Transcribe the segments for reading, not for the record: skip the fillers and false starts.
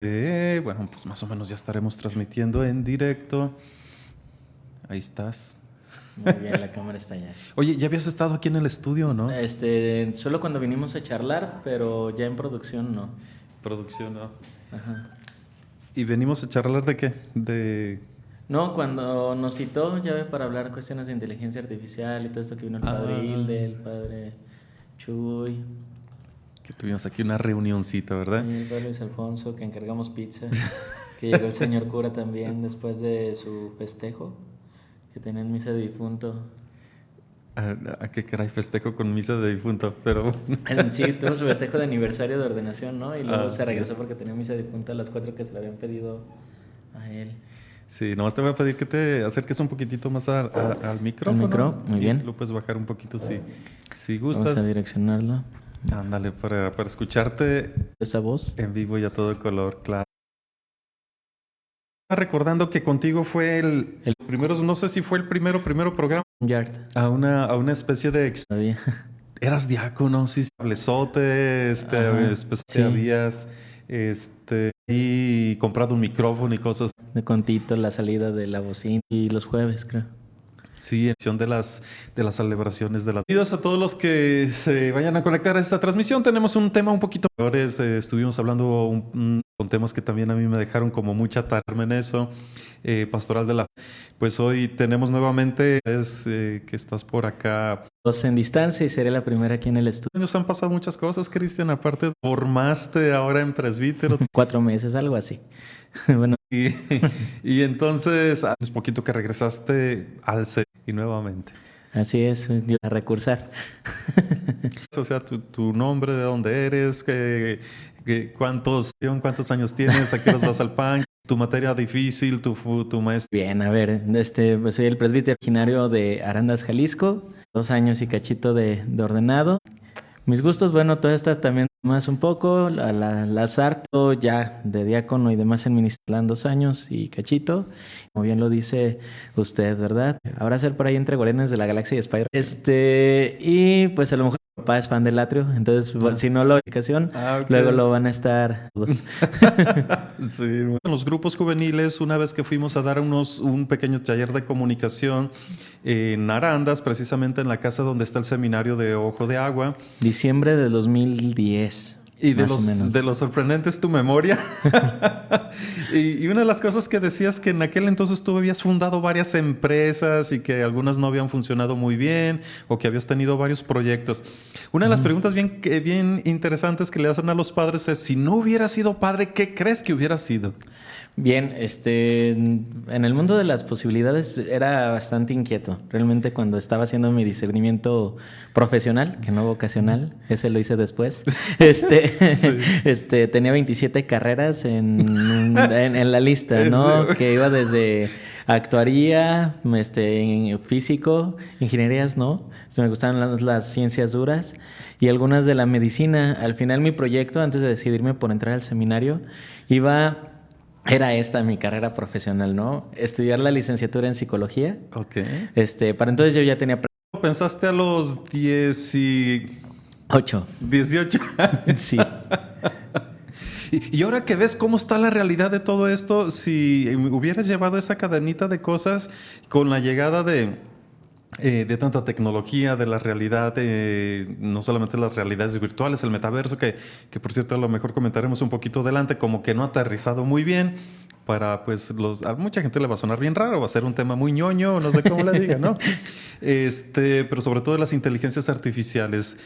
Bueno, pues más o menos ya estaremos transmitiendo en directo. Ahí estás. Muy bien, la cámara está allá. Oye, ya habías estado aquí en el estudio, ¿no? Solo cuando vinimos a charlar, pero ya en producción no. Producción, ¿no? Ajá. ¿Y venimos a charlar de qué? No, cuando nos citó ya ve para hablar cuestiones de inteligencia artificial y todo esto que vino el padre Hilde, el padre Chuy, Que tuvimos aquí una reunioncita, ¿verdad? y el padre Luis Alfonso, que encargamos pizza, que llegó el señor cura también después de su festejo, que tenían misa de difunto. ¿A qué caray festejo con misa de difunto? Pero Sí, tuvo su festejo de aniversario de ordenación, ¿no? Y luego se regresó ya. porque tenía misa de difunto a las 4 que se le habían pedido a él. Sí, nomás te voy a pedir que te acerques un poquitito más al micrófono. micro? Muy Y bien. lo puedes bajar un poquito si Vamos a gustas. direccionarlo. Ándale, para escucharte Esa voz. en vivo y a todo color, claro. Recordando que contigo fue el primero, no sé si fue el primero programa, Yard. a una especie de... Todavía. Eras diácono, sí, sablezote, Ajá, después sí. que habías, y comprado un micrófono y cosas. De contito la salida de la bocina. Y los jueves, creo. Sí, en función de las celebraciones de las... Bienvenidos a todos los que se vayan a conectar a esta transmisión. Tenemos un tema un poquito peores. Estuvimos hablando con temas que también a mí me dejaron como mucha tarde en eso. Pastoral de la... Pues hoy tenemos nuevamente, que estás por acá. Dos en distancia y seré la primera aquí en el estudio. Nos han pasado muchas cosas, Cristian. Aparte, formaste ahora en presbítero. 4 meses, algo así. Bueno, Y, y entonces, es poquito que regresaste al C y nuevamente. así es, a recursar. O sea, tu nombre, de dónde eres, cuántos años tienes, a qué horas vas al PAN, tu materia difícil, tu maestro. Bien, a ver, pues soy el presbítero originario de Arandas, Jalisco. 2 años y cachito de ordenado. Mis gustos, bueno, todo esto también más un poco, las harto ya de diácono y demás en ministerial 2 años y cachito, como bien lo dice usted, ¿verdad? Ahora ser por ahí entre Guardianes de la Galaxia y Spider. Y pues a lo mejor mi papá es fan del Atrio, entonces si no lo explicación, Ok. luego lo van a estar todos. Sí, bueno. En los grupos juveniles, una vez que fuimos a dar un pequeño taller de comunicación en Arandas, precisamente en la casa donde está el seminario de Ojo de Agua. Diciembre de 2010. Y más o menos. de lo sorprendente es tu memoria. y una de las cosas que decías que en aquel entonces tú habías fundado varias empresas y que algunas no habían funcionado muy bien o que habías tenido varios proyectos. Una de las preguntas bien interesantes que le hacen a los padres es, si no hubieras sido padre, ¿qué crees que hubieras sido? Bien, en el mundo de las posibilidades era bastante inquieto. Realmente cuando estaba haciendo mi discernimiento profesional, que no vocacional, ese lo hice después. Tenía 27 carreras en la lista, ¿no? Sí. Que iba desde actuaría, físico, ingenierías, ¿no? Me gustaban las ciencias duras y algunas de la medicina. Al final mi proyecto, antes de decidirme por entrar al seminario, era esta mi carrera profesional, ¿no? Estudiar la licenciatura en psicología. Ok. Para entonces yo ya tenía ¿Pensaste a los 8. 18 años? Sí. Y ahora que ves cómo está la realidad de todo esto, si hubieras llevado esa cadenita de cosas con la llegada de tanta tecnología, de la realidad, no solamente las realidades virtuales, el metaverso, que por cierto a lo mejor comentaremos un poquito adelante, como que no ha aterrizado muy bien. Pues a mucha gente le va a sonar bien raro, va a ser un tema muy ñoño, no sé cómo le diga, ¿no? Pero sobre todo las inteligencias artificiales.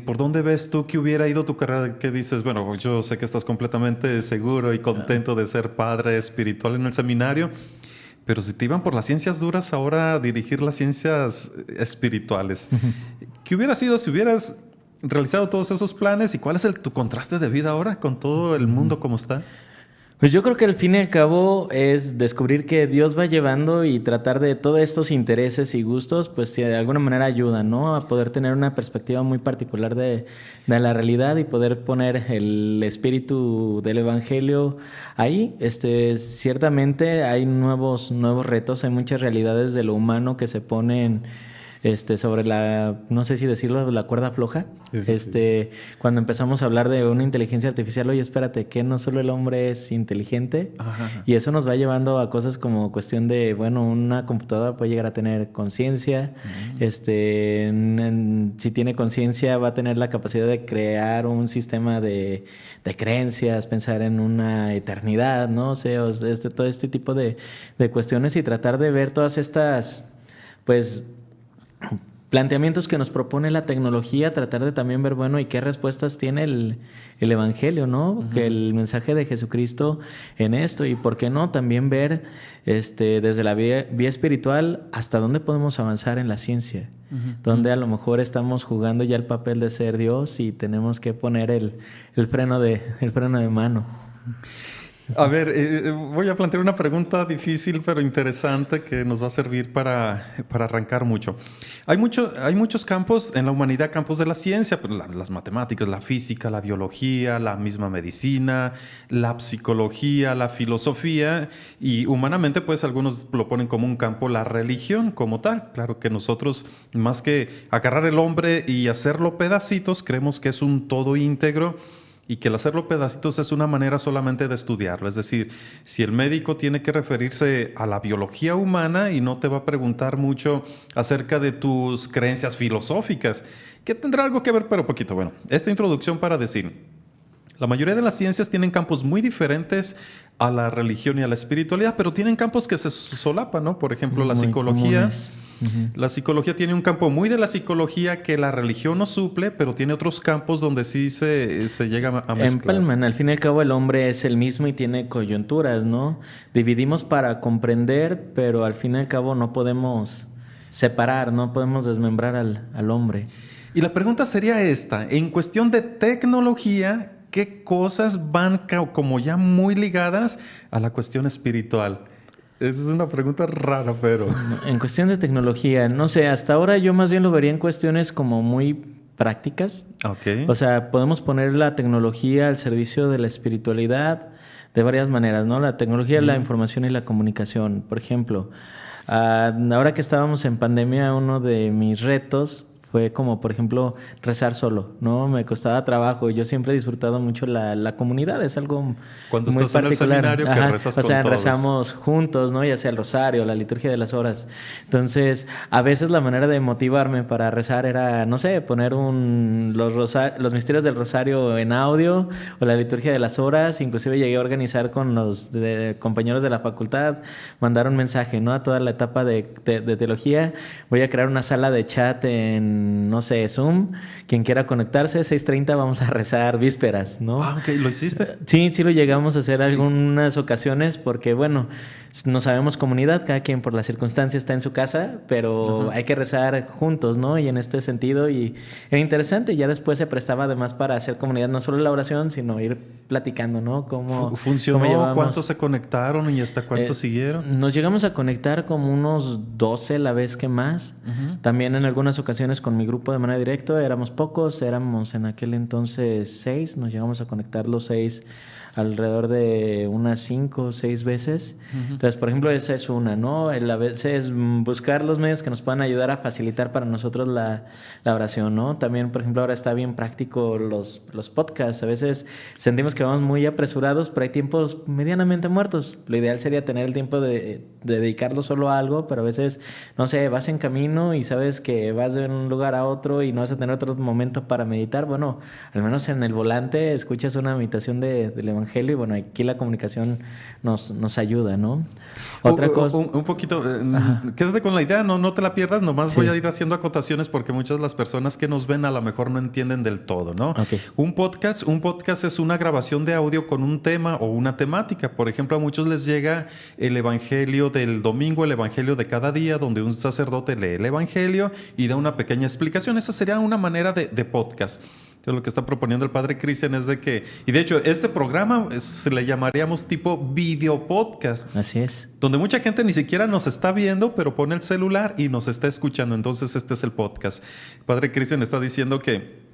¿Por dónde ves tú que hubiera ido tu carrera? ¿Qué dices? Bueno, yo sé que estás completamente seguro y contento de ser padre espiritual en el seminario, pero si te iban por las ciencias duras, ahora dirigir las ciencias espirituales. ¿Qué hubiera sido si hubieras realizado todos esos planes? ¿Y cuál es tu contraste de vida ahora con todo el mundo como está? Pues yo creo que al fin y al cabo es descubrir que Dios va llevando y tratar de todos estos intereses y gustos, pues de alguna manera ayudan, ¿no? A poder tener una perspectiva muy particular de la realidad y poder poner el espíritu del evangelio ahí. Ciertamente hay nuevos retos, hay muchas realidades de lo humano que se ponen sobre no sé si decirlo, la cuerda floja. Sí. Cuando empezamos a hablar de una inteligencia artificial, oye, espérate, que no solo el hombre es inteligente, Ajá. y eso nos va llevando a cosas como cuestión de, bueno, una computadora puede llegar a tener conciencia, si tiene conciencia va a tener la capacidad de crear un sistema de creencias, pensar en una eternidad, ¿no? O sea, todo este tipo de cuestiones y tratar de ver todas estas, pues, planteamientos que nos propone la tecnología, tratar de también ver, bueno, y qué respuestas tiene el Evangelio, ¿no? Que el mensaje de Jesucristo en esto, y por qué no también ver desde la vía espiritual hasta dónde podemos avanzar en la ciencia, donde a lo mejor estamos jugando ya el papel de ser Dios y tenemos que poner el freno de mano. A ver, voy a plantear una pregunta difícil pero interesante que nos va a servir para arrancar mucho. Hay muchos campos en la humanidad, campos de la ciencia, pues, las matemáticas, la física, la biología, la misma medicina, la psicología, la filosofía, y humanamente pues algunos lo ponen como un campo la religión como tal. Claro que nosotros, más que agarrar el hombre y hacerlo pedacitos, creemos que es un todo íntegro, y que el hacerlo pedacitos es una manera solamente de estudiarlo. Es decir, si el médico tiene que referirse a la biología humana y no te va a preguntar mucho acerca de tus creencias filosóficas, que tendrá algo que ver, pero poquito. Bueno, esta introducción para decir, la mayoría de las ciencias tienen campos muy diferentes a la religión y a la espiritualidad, pero tienen campos que se solapan, ¿no? Por ejemplo, la Muy psicología. comunes. La psicología tiene un campo muy de la psicología que la religión no suple, pero tiene otros campos donde sí se llega a mezclar. Empalman, al fin y al cabo el hombre es el mismo y tiene coyunturas, ¿no? Dividimos para comprender, pero al fin y al cabo no podemos separar, no podemos desmembrar al hombre. Y la pregunta sería esta: en cuestión de tecnología, ¿qué cosas van como ya muy ligadas a la cuestión espiritual? Esa es una pregunta rara, pero... En cuestión de tecnología, no sé, hasta ahora yo más bien lo vería en cuestiones como muy prácticas. Ok. O sea, podemos poner la tecnología al servicio de la espiritualidad de varias maneras, ¿no? La tecnología, la información y la comunicación. Por ejemplo, ahora que estábamos en pandemia, uno de mis retos fue como, por ejemplo, rezar solo, ¿no? Me costaba trabajo. Yo siempre he disfrutado mucho la comunidad, es algo Cuando muy estás particular. en el seminario que rezas o con sea, todos. rezamos juntos, ¿no? Ya sea el rosario, la liturgia de las horas. Entonces, a veces la manera de motivarme para rezar era, no sé, poner los misterios del rosario en audio o la liturgia de las horas. Inclusive llegué a organizar con los compañeros de la facultad, mandar un mensaje, ¿no? A toda la etapa de teología. Voy a crear una sala de chat en, no sé, Zoom. Quien quiera conectarse, 6:30 vamos a rezar vísperas, ¿no? Ah, ok. ¿Lo hiciste? Sí lo llegamos a hacer algunas ocasiones porque, bueno, no sabemos comunidad, cada quien por las circunstancias está en su casa, pero hay que rezar juntos, ¿no? Y en este sentido, y era interesante, ya después se prestaba además para hacer comunidad, no solo la oración, sino ir platicando, ¿no? ¿Funcionó? ¿Cómo llevamos? ¿Cuántos se conectaron y hasta cuántos siguieron? Nos llegamos a conectar como unos 12 la vez que más. También en algunas ocasiones con mi grupo de manera directa, éramos pocos, éramos en aquel entonces 6, nos llegamos a conectar los 6 alrededor de unas 5 o 6 veces. Entonces, por ejemplo, esa es una, ¿no? A veces buscar los medios que nos puedan ayudar a facilitar para nosotros la oración, ¿no? También, por ejemplo, ahora está bien práctico los podcasts. A veces sentimos que vamos muy apresurados, pero hay tiempos medianamente muertos. Lo ideal sería tener el tiempo de dedicarlo solo a algo, pero a veces, no sé, vas en camino y sabes que vas de un lugar a otro y no vas a tener otro momento para meditar. Bueno, al menos en el volante escuchas una meditación del Evangelio y bueno, aquí la comunicación nos ayuda, ¿no? Otra cosa... Un poquito, quédate con la idea, no te la pierdas, nomás voy a ir haciendo acotaciones porque muchas de las personas que nos ven a lo mejor no entienden del todo, ¿no? Okay. Un podcast es una grabación de audio con un tema o una temática. Por ejemplo, a muchos les llega el Evangelio del domingo, el Evangelio de cada día, donde un sacerdote lee el Evangelio y da una pequeña explicación. Esa sería una manera de podcast. Entonces, lo que está proponiendo el padre Cristian es de que, y de hecho, este programa se le llamaríamos tipo video podcast. Así es. Donde mucha gente ni siquiera nos está viendo, pero pone el celular y nos está escuchando. Entonces, este es el podcast. El padre Cristian está diciendo que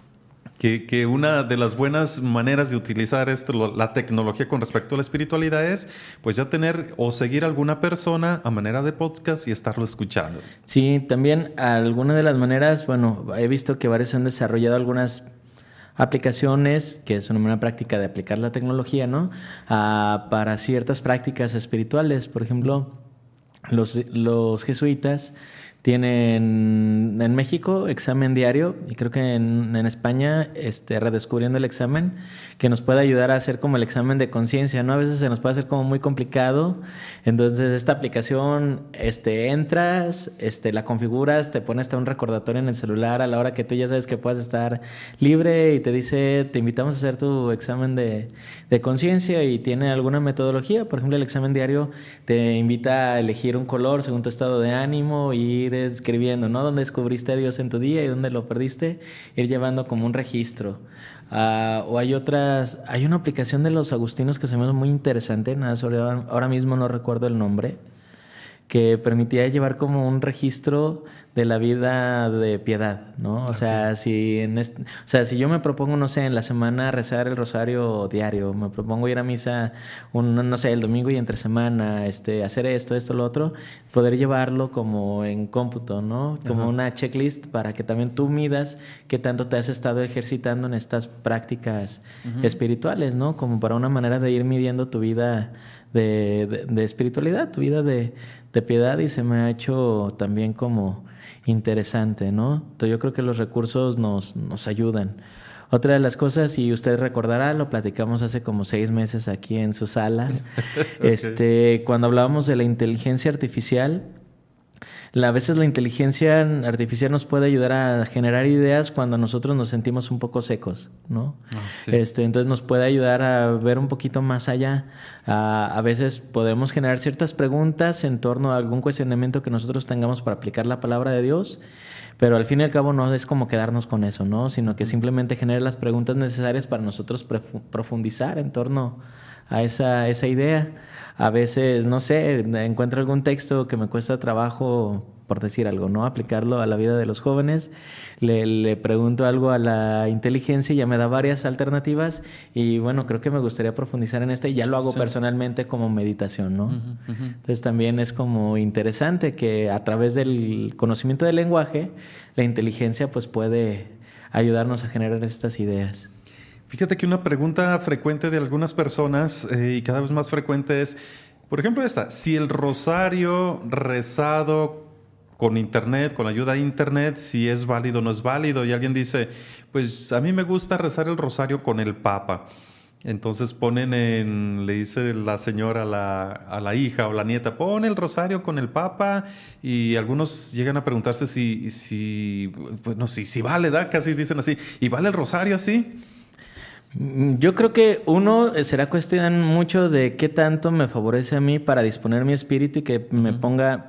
que una de las buenas maneras de utilizar la tecnología con respecto a la espiritualidad es pues ya tener o seguir a alguna persona a manera de podcast y estarlo escuchando. Sí, también alguna de las maneras, bueno, he visto que varios han desarrollado algunas aplicaciones, que es una manera práctica de aplicar la tecnología, ¿no? Para ciertas prácticas espirituales. Por ejemplo, los jesuitas tienen en México examen diario y creo que en España redescubriendo el examen que nos puede ayudar a hacer como el examen de conciencia, ¿no? A veces se nos puede hacer como muy complicado. Entonces esta aplicación entras, la configuras, te pone hasta un recordatorio en el celular a la hora que tú ya sabes que puedes estar libre y te dice, te invitamos a hacer tu examen de conciencia y tiene alguna metodología. Por ejemplo, el examen diario te invita a elegir un color según tu estado de ánimo, ir escribiendo, ¿no? Dónde descubriste a Dios en tu día y dónde lo perdiste, ir llevando como un registro. O hay una aplicación de los agustinos que se me hace muy interesante, nada sobre ahora mismo no recuerdo el nombre, que permitía llevar como un registro de la vida de piedad, ¿no? O sea, si si yo me propongo, no sé, en la semana rezar el rosario diario, me propongo ir a misa, no sé, el domingo y entre semana, hacer esto, lo otro, poder llevarlo como en cómputo, ¿no? Como una checklist para que también tú midas qué tanto te has estado ejercitando en estas prácticas espirituales, ¿no? Como para una manera de ir midiendo tu vida de espiritualidad, tu vida de piedad, y se me ha hecho también como interesante, ¿no? Entonces yo creo que los recursos nos ayudan. Otra de las cosas, y usted recordará, lo platicamos hace como 6 meses aquí en su sala, cuando hablábamos de la inteligencia artificial. A veces la inteligencia artificial nos puede ayudar a generar ideas cuando nosotros nos sentimos un poco secos, ¿no? Sí. Entonces nos puede ayudar a ver un poquito más allá. A veces podemos generar ciertas preguntas en torno a algún cuestionamiento que nosotros tengamos para aplicar la palabra de Dios, pero al fin y al cabo no es como quedarnos con eso, ¿no? Sino que simplemente genere las preguntas necesarias para nosotros profundizar en torno a esa idea. A veces, no sé, encuentro algún texto que me cuesta trabajo, por decir algo, ¿no? Aplicarlo a la vida de los jóvenes. Le pregunto algo a la inteligencia y ya me da varias alternativas. Y bueno, creo que me gustaría profundizar en esta y ya lo hago personalmente como meditación, ¿no? Entonces también es como interesante que a través del conocimiento del lenguaje, la inteligencia pues puede ayudarnos a generar estas ideas. Fíjate que una pregunta frecuente de algunas personas y cada vez más frecuente es, por ejemplo, si el rosario rezado con internet, con ayuda de internet, si es válido o no es válido. Y alguien dice, pues a mí me gusta rezar el rosario con el Papa. Entonces le dice la señora a la hija o la nieta, pon el rosario con el Papa, y algunos llegan a preguntarse si vale, ¿da? Casi dicen así, ¿y vale el rosario así? Yo creo que será cuestión mucho de qué tanto me favorece a mí para disponer mi espíritu y que me ponga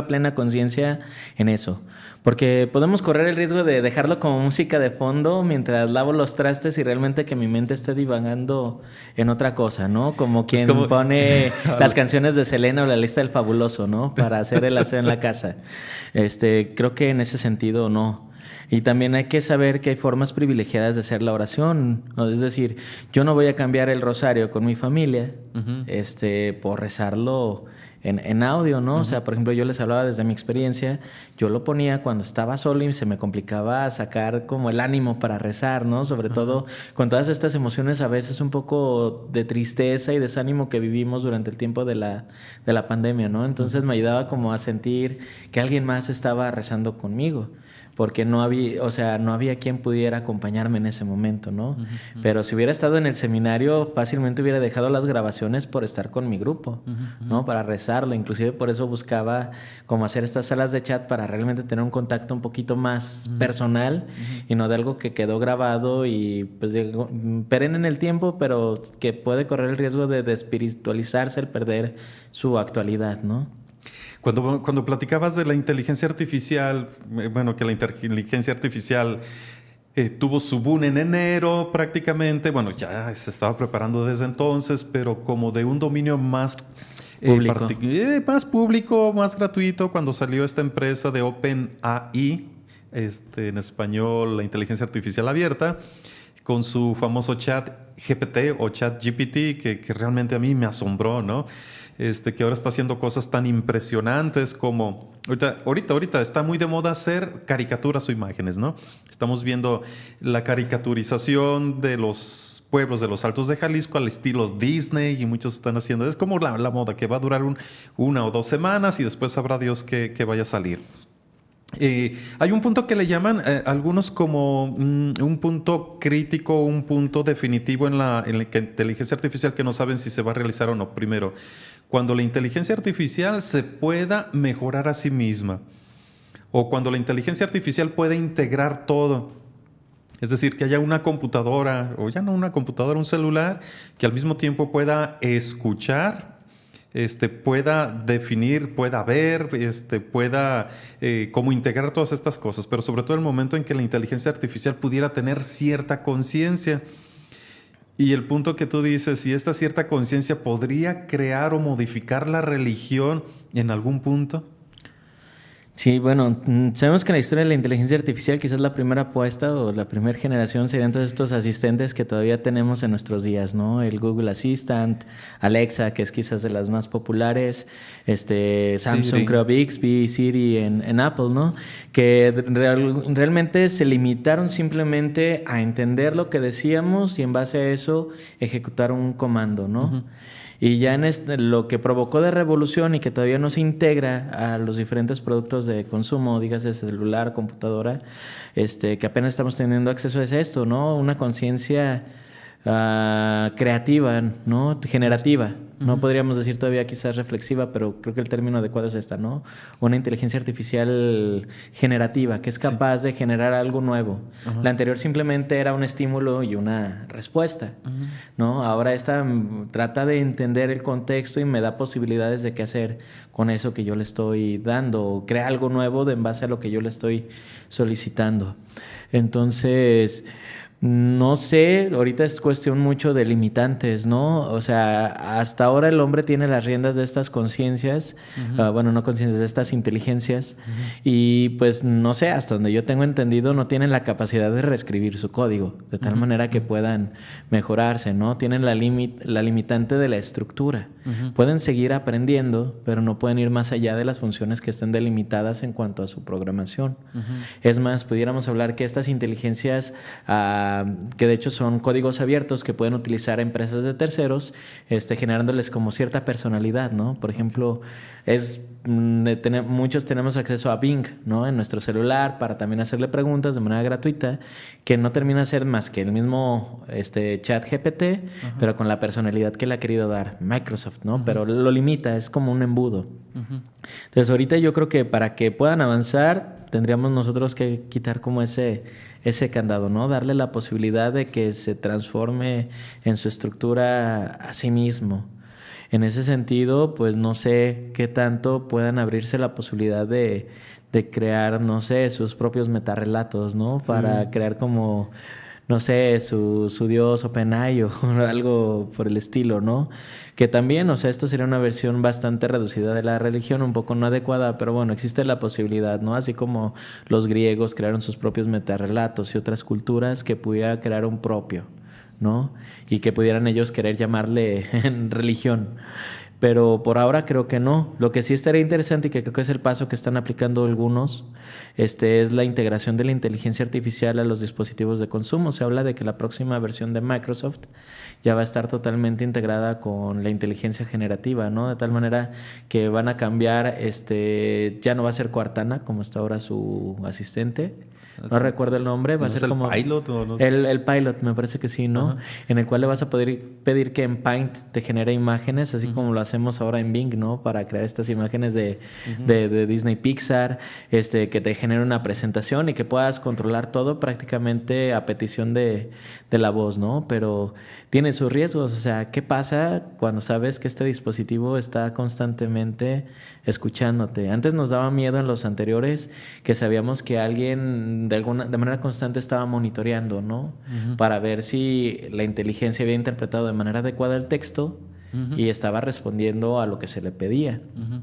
plena conciencia en eso. Porque podemos correr el riesgo de dejarlo como música de fondo mientras lavo los trastes y realmente que mi mente esté divagando en otra cosa, ¿no? Como quien pone las canciones de Selena o la lista del fabuloso, ¿no? Para hacer el aseo en la casa. Creo que en ese sentido no. Y también hay que saber que hay formas privilegiadas de hacer la oración, ¿no? Es decir, yo no voy a cambiar el rosario con mi familia, por rezarlo en audio, ¿no? O sea, por ejemplo, yo les hablaba desde mi experiencia, yo lo ponía cuando estaba solo y se me complicaba sacar como el ánimo para rezar, ¿no? Sobre todo con todas estas emociones a veces un poco de tristeza y desánimo que vivimos durante el tiempo de la pandemia, ¿no? Entonces me ayudaba como a sentir que alguien más estaba rezando conmigo, porque no había quien pudiera acompañarme en ese momento, ¿no? Pero si hubiera estado en el seminario, fácilmente hubiera dejado las grabaciones por estar con mi grupo, ¿no? Para rezarlo. Inclusive por eso buscaba como hacer estas salas de chat para realmente tener un contacto un poquito más personal y no de algo que quedó grabado y pues perenne en el tiempo, pero que puede correr el riesgo de desespiritualizarse, el perder su actualidad, ¿no? Cuando platicabas de la inteligencia artificial, bueno, que la inteligencia artificial tuvo su boom en enero prácticamente, bueno, ya se estaba preparando desde entonces, pero como de un dominio más público. Más público, más gratuito, cuando salió esta empresa de OpenAI, en español, la inteligencia artificial abierta, con su famoso chat GPT o chat GPT, que realmente a mí me asombró, ¿no? Que ahora está haciendo cosas tan impresionantes como... Ahorita está muy de moda hacer caricaturas o imágenes, ¿no? Estamos viendo la caricaturización de los pueblos de los Altos de Jalisco al estilo Disney y muchos están haciendo... Es como la moda que va a durar 1 o 2 semanas y después sabrá Dios que vaya a salir. Hay un punto que le llaman algunos como un punto crítico, un punto definitivo en la inteligencia artificial que no saben si se va a realizar o no. Primero, cuando la inteligencia artificial se pueda mejorar a sí misma o cuando la inteligencia artificial pueda integrar todo. Es decir, que haya una computadora o ya no una computadora, un celular que al mismo tiempo pueda escuchar, pueda definir, pueda ver, pueda como integrar todas estas cosas, pero sobre todo el momento en que la inteligencia artificial pudiera tener cierta conciencia. Y el punto que tú dices, si esta cierta conciencia podría crear o modificar la religión en algún punto. Sí, bueno, sabemos que en la historia de la inteligencia artificial quizás la primera apuesta o la primera generación serían todos estos asistentes que todavía tenemos en nuestros días, ¿no? El Google Assistant, Alexa, que es quizás de las más populares, Samsung, Siri. creo, Bixby, Siri en Apple, ¿no? Que realmente se limitaron simplemente a entender lo que decíamos y en base a eso ejecutar un comando, ¿no? Uh-huh. Y ya en lo que provocó de revolución y que todavía no se integra a los diferentes productos de consumo, dígase celular, computadora, que apenas estamos teniendo acceso es esto, ¿no? Una conciencia creativa, ¿no? Generativa. No podríamos decir todavía quizás reflexiva, pero creo que el término adecuado es esta, ¿no? Una inteligencia artificial generativa, que es capaz de generar algo nuevo. Uh-huh. La anterior simplemente era un estímulo y una respuesta, uh-huh, ¿no? Ahora esta trata de entender el contexto y me da posibilidades de qué hacer con eso que yo le estoy dando, o crea algo nuevo en base a lo que yo le estoy solicitando. Entonces... no sé, ahorita es cuestión mucho de limitantes, ¿no? O sea, hasta ahora el hombre tiene las riendas de estas conciencias, uh-huh, bueno, no conciencias, de estas inteligencias, uh-huh, y pues no sé, hasta donde yo tengo entendido, no tienen la capacidad de reescribir su código, de tal uh-huh, manera que puedan mejorarse, ¿no? Tienen la limitante de la estructura. Uh-huh. Pueden seguir aprendiendo, pero no pueden ir más allá de las funciones que estén delimitadas en cuanto a su programación. Uh-huh. Es más, pudiéramos hablar que estas inteligencias... que de hecho son códigos abiertos que pueden utilizar empresas de terceros, generándoles como cierta personalidad, ¿no? Por ejemplo, muchos tenemos acceso a Bing, ¿no? En nuestro celular para también hacerle preguntas de manera gratuita, que no termina de ser más que el mismo chat GPT, uh-huh, pero con la personalidad que le ha querido dar Microsoft, ¿no? Uh-huh. Pero lo limita, es como un embudo. Uh-huh. Entonces ahorita yo creo que para que puedan avanzar tendríamos nosotros que quitar como ese candado, ¿no? Darle la posibilidad de que se transforme en su estructura a sí mismo. En ese sentido, pues no sé qué tanto puedan abrirse la posibilidad de crear, no sé, sus propios metarrelatos, ¿no? Sí. Para crear como... no sé, su dios OpenAI o algo por el estilo, ¿no? Que también, o sea, esto sería una versión bastante reducida de la religión, un poco no adecuada, pero bueno, existe la posibilidad, ¿no? Así como los griegos crearon sus propios metarrelatos y otras culturas que pudiera crear un propio, ¿no? Y que pudieran ellos querer llamarle religión. Pero por ahora creo que no. Lo que sí estaría interesante y que creo que es el paso que están aplicando algunos, es la integración de la inteligencia artificial a los dispositivos de consumo. Se habla de que la próxima versión de Microsoft ya va a estar totalmente integrada con la inteligencia generativa, ¿no? De tal manera que van a cambiar, ya no va a ser Cortana como está ahora su asistente. No recuerdo el nombre, va a ser como... ¿El Pilot o no sé? El Pilot, me parece que sí, ¿no? Uh-huh. En el cual le vas a poder pedir que en Paint te genere imágenes, así uh-huh, como lo hacemos ahora en Bing, ¿no? Para crear estas imágenes de Disney Pixar, que te genere una presentación y que puedas controlar todo prácticamente a petición de la voz, ¿no? Pero tiene sus riesgos, o sea, ¿qué pasa cuando sabes que este dispositivo está constantemente escuchándote? Antes nos daba miedo en los anteriores que sabíamos que alguien de manera constante estaba monitoreando, ¿no? Uh-huh. Para ver si la inteligencia había interpretado de manera adecuada el texto uh-huh, y estaba respondiendo a lo que se le pedía. Uh-huh.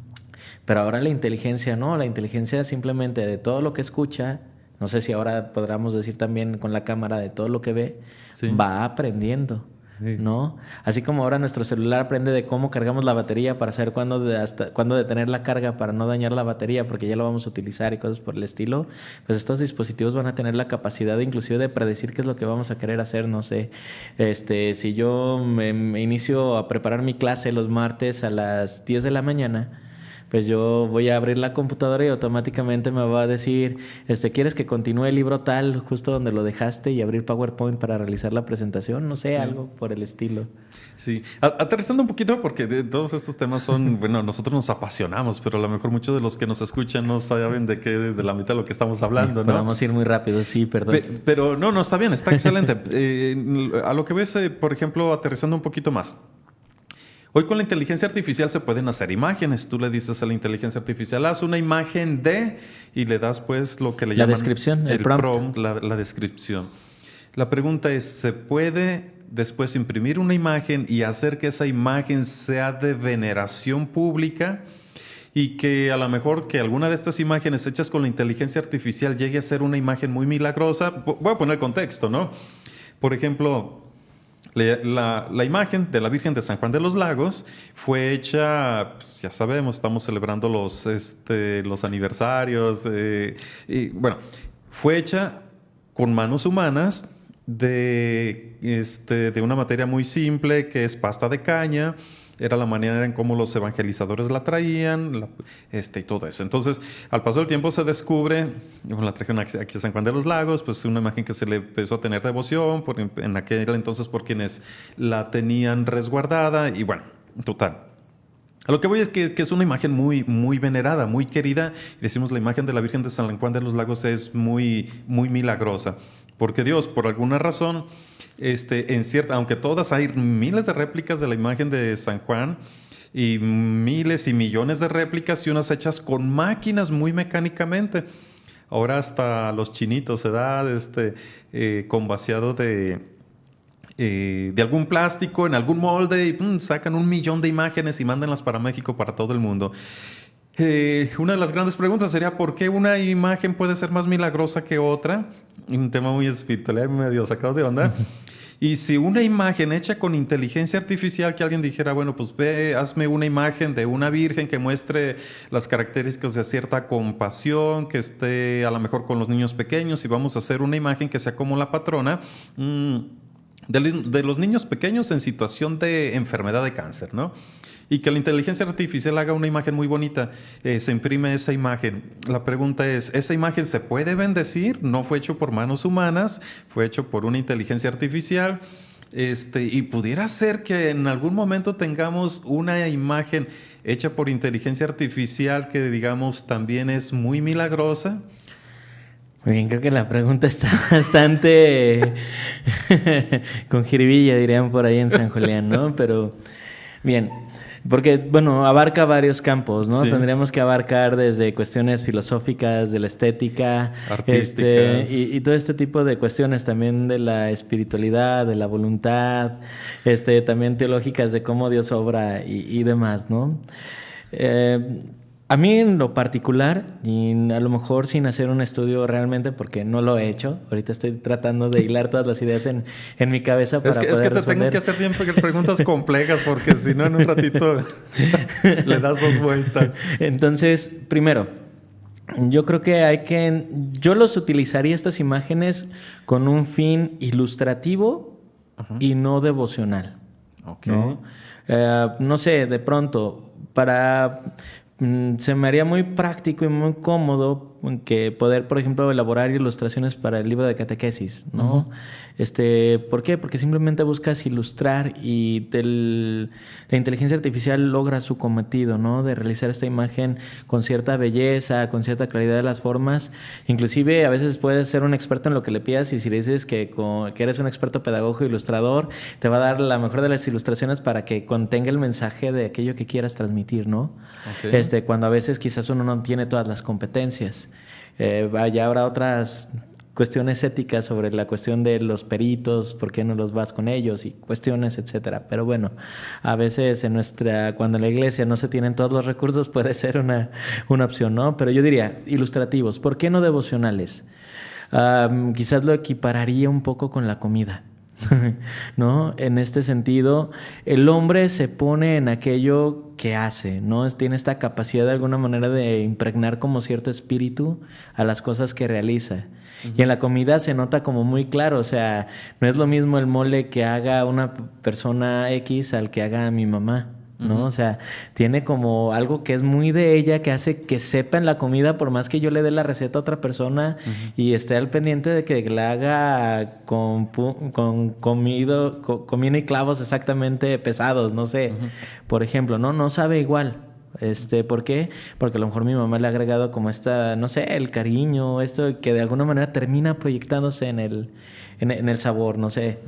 Pero ahora la inteligencia no, la inteligencia simplemente de todo lo que escucha no sé si ahora podríamos decir también con la cámara de todo lo que ve, Sí. va aprendiendo. Sí. ¿No? Así como ahora nuestro celular aprende de cómo cargamos la batería para saber hasta cuándo detener la carga para no dañar la batería porque ya lo vamos a utilizar y cosas por el estilo, pues estos dispositivos van a tener la capacidad inclusive de predecir qué es lo que vamos a querer hacer, no sé, si yo me inicio a preparar mi clase los martes a las 10 de la mañana, pues yo voy a abrir la computadora y automáticamente me va a decir, ¿quieres que continúe el libro tal, justo donde lo dejaste y abrir PowerPoint para realizar la presentación? No sé, Sí. algo por el estilo. Sí, aterrizando un poquito porque todos estos temas son, bueno, nosotros nos apasionamos, pero a lo mejor muchos de los que nos escuchan no saben de la mitad de lo que estamos hablando, ¿no? Vamos a ir muy rápido, sí, perdón. Pero no, está bien, está excelente. A lo que ves, por ejemplo, aterrizando un poquito más. Hoy con la inteligencia artificial se pueden hacer imágenes. Tú le dices a la inteligencia artificial, haz una imagen de, y le das pues lo que le llaman... La descripción, el prompt. La descripción. La pregunta es, ¿se puede después imprimir una imagen y hacer que esa imagen sea de veneración pública y que a lo mejor que alguna de estas imágenes hechas con la inteligencia artificial llegue a ser una imagen muy milagrosa? Voy a poner contexto, ¿no? Por ejemplo... La imagen de la Virgen de San Juan de los Lagos fue hecha, pues ya sabemos, estamos celebrando los aniversarios, y bueno, fue hecha con manos humanas de una materia muy simple que es pasta de caña. Era la manera en cómo los evangelizadores la traían, y todo eso. Entonces, al paso del tiempo se descubre, la trajeron aquí a San Juan de los Lagos, pues una imagen que se le empezó a tener devoción en aquel entonces por quienes la tenían resguardada y bueno, total. A lo que voy es que es una imagen muy, muy venerada, muy querida. Decimos la imagen de la Virgen de San Juan de los Lagos es muy, muy milagrosa, porque Dios, por alguna razón, aunque todas hay miles de réplicas de la imagen de San Juan y miles y millones de réplicas y unas hechas con máquinas muy mecánicamente. Ahora hasta los chinitos se da con vaciado de algún plástico en algún molde y sacan 1 millón de imágenes y mándenlas para México, para todo el mundo. Una de las grandes preguntas sería ¿por qué una imagen puede ser más milagrosa que otra? Un tema muy espiritual, medio sacado de onda. Y si una imagen hecha con inteligencia artificial, que alguien dijera, bueno, pues hazme una imagen de una virgen que muestre las características de cierta compasión, que esté a lo mejor con los niños pequeños y vamos a hacer una imagen que sea como la patrona de los niños pequeños en situación de enfermedad de cáncer, ¿no? Y que la inteligencia artificial haga una imagen muy bonita, se imprime esa imagen. La pregunta es, ¿esa imagen se puede bendecir? No fue hecho por manos humanas, fue hecho por una inteligencia artificial. Y pudiera ser que en algún momento tengamos una imagen hecha por inteligencia artificial que, digamos, también es muy milagrosa. Muy bien, creo que la pregunta está bastante con jiribilla, dirían por ahí en San Julián, ¿no? Pero bien, porque, bueno, abarca varios campos, ¿no? Sí. Tendríamos que abarcar desde cuestiones filosóficas, de la estética, artísticas. Y todo este tipo de cuestiones también de la espiritualidad, de la voluntad, también teológicas de cómo Dios obra y demás, ¿no? A mí en lo particular, y a lo mejor sin hacer un estudio realmente, porque no lo he hecho, ahorita estoy tratando de hilar todas las ideas en mi cabeza para poder Es que te responder. tengo que hacer bien preguntas complejas, porque si no en un ratito le das 2 vueltas. Entonces, primero, yo creo que yo los utilizaría estas imágenes con un fin ilustrativo y no devocional. Ok. No sé, de pronto, se me haría muy práctico y muy cómodo que poder, por ejemplo, elaborar ilustraciones para el libro de catequesis, ¿no? ¿Por qué? Porque simplemente buscas ilustrar y la inteligencia artificial logra su cometido, ¿no? De realizar esta imagen con cierta belleza, con cierta claridad de las formas. Inclusive a veces puedes ser un experto en lo que le pidas y si le dices que eres un experto pedagogo e ilustrador, te va a dar la mejor de las ilustraciones para que contenga el mensaje de aquello que quieras transmitir, ¿no? Okay. Cuando a veces quizás uno no tiene todas las competencias. Ya habrá otras cuestiones éticas sobre la cuestión de los peritos, por qué no los vas con ellos y cuestiones, etcétera. Pero bueno, a veces cuando en la iglesia no se tienen todos los recursos puede ser una opción, ¿no? Pero yo diría ilustrativos, ¿por qué no devocionales? Quizás lo equipararía un poco con la comida. ¿No? En este sentido, el hombre se pone en aquello que hace, ¿no? Tiene esta capacidad de alguna manera de impregnar como cierto espíritu a las cosas que realiza. Y en la comida se nota como muy claro, o sea, no es lo mismo el mole que haga una persona X al que haga mi mamá, ¿no? O sea, tiene como algo que es muy de ella, que hace que sepa en la comida, por más que yo le dé la receta a otra persona y esté al pendiente de que la haga con comino y clavos exactamente pesados, no sé. Por ejemplo, no sabe igual. ¿Por qué? Porque a lo mejor mi mamá le ha agregado como no sé, el cariño, esto que de alguna manera termina proyectándose en el sabor, no sé.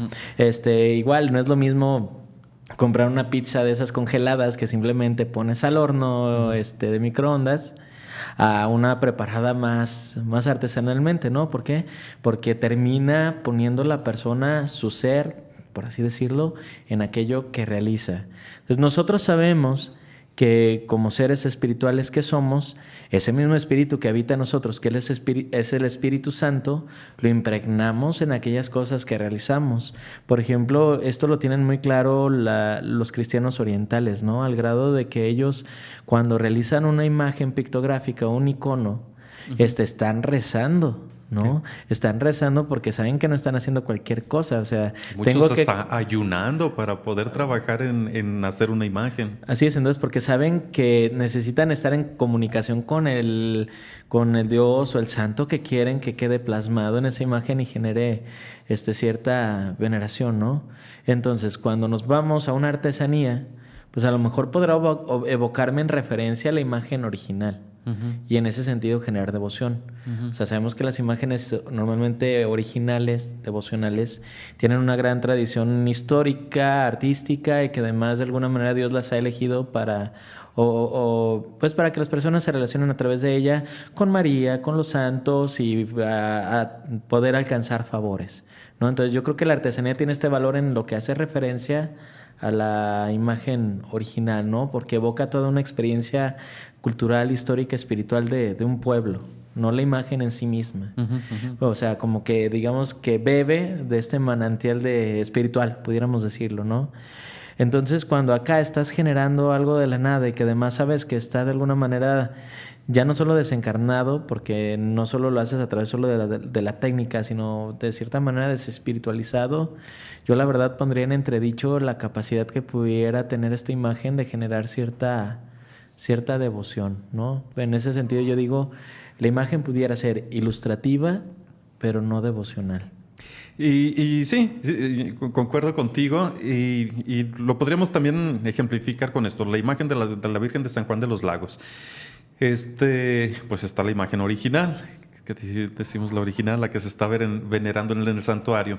Igual, no es lo mismo comprar una pizza de esas congeladas que simplemente pones al horno de microondas a una preparada más artesanalmente, ¿no? ¿Por qué? Porque termina poniendo la persona su ser, por así decirlo, en aquello que realiza. Entonces nosotros sabemos que como seres espirituales que somos, ese mismo espíritu que habita en nosotros, que es el Espíritu Santo, lo impregnamos en aquellas cosas que realizamos. Por ejemplo, esto lo tienen muy claro los cristianos orientales, ¿no? Al grado de que ellos, cuando realizan una imagen pictográfica o un icono, están rezando, ¿no? Están rezando porque saben que no están haciendo cualquier cosa, o sea... Muchos están ayunando para poder trabajar en hacer una imagen. Así es, entonces porque saben que necesitan estar en comunicación con el Dios o el santo que quieren que quede plasmado en esa imagen y genere cierta veneración, ¿no? Entonces, cuando nos vamos a una artesanía, pues a lo mejor podrá evocarme en referencia a la imagen original. Y en ese sentido generar devoción. O sea, sabemos que las imágenes normalmente originales, devocionales, tienen una gran tradición histórica, artística, y que además de alguna manera Dios las ha elegido para pues para que las personas se relacionen a través de ella con María, con los santos y a poder alcanzar favores, ¿no? Entonces yo creo que la artesanía tiene este valor en lo que hace referencia a la imagen original, ¿no? Porque evoca toda una experiencia cultural, histórica, espiritual de un pueblo, no la imagen en sí misma. O sea, como que digamos que bebe de este manantial espiritual, pudiéramos decirlo, ¿no? Entonces, cuando acá estás generando algo de la nada y que además sabes que está de alguna manera ya no solo desencarnado, porque no solo lo haces a través solo de la técnica, sino de cierta manera desespiritualizado, yo la verdad pondría en entredicho la capacidad que pudiera tener esta imagen de generar cierta devoción, ¿no? En ese sentido yo digo, la imagen pudiera ser ilustrativa, pero no devocional. Y sí, concuerdo contigo y lo podríamos también ejemplificar con esto, la imagen de la Virgen de San Juan de los Lagos. Pues está la imagen original, que decimos la original, la que se está venerando en el santuario.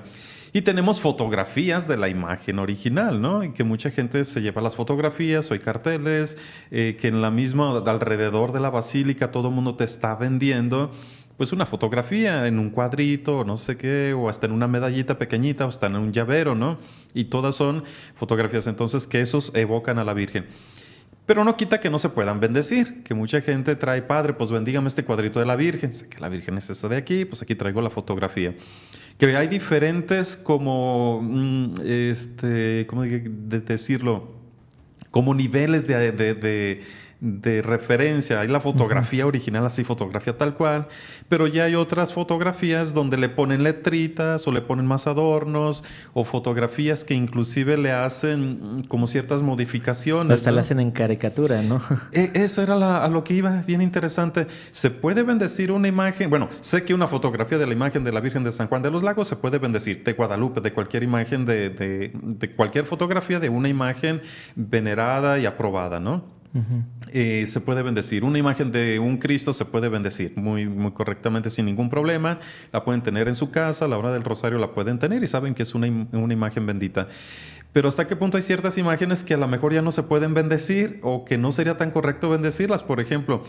Y tenemos fotografías de la imagen original, ¿no? Y que mucha gente se lleva las fotografías, o hay carteles, que en la misma, alrededor de la basílica, todo el mundo te está vendiendo pues una fotografía en un cuadrito, no sé qué, o hasta en una medallita pequeñita, o hasta en un llavero, ¿no? Y todas son fotografías, entonces, que esos evocan a la Virgen. Pero no quita que no se puedan bendecir, que mucha gente trae, padre, pues bendígame este cuadrito de la Virgen, sé que la Virgen es esta de aquí, pues aquí traigo la fotografía. Que hay diferentes como, ¿cómo decirlo? Como niveles de referencia. Hay la fotografía original, así, fotografía tal cual, pero ya hay otras fotografías donde le ponen letritas o le ponen más adornos, o fotografías que inclusive le hacen como ciertas modificaciones. Hasta la hacen en caricatura, ¿no? Eso era a lo que iba, bien interesante. ¿Se puede bendecir una imagen? Bueno, sé que una fotografía de la imagen de la Virgen de San Juan de los Lagos se puede bendecir, de Guadalupe, de cualquier imagen, de cualquier fotografía de una imagen venerada y aprobada, ¿no? Se puede bendecir. Una imagen de un Cristo se puede bendecir muy, muy correctamente, sin ningún problema. La pueden tener en su casa, a la hora del rosario la pueden tener y saben que es una imagen bendita. Pero ¿hasta qué punto hay ciertas imágenes que a lo mejor ya no se pueden bendecir o que no sería tan correcto bendecirlas? Por ejemplo,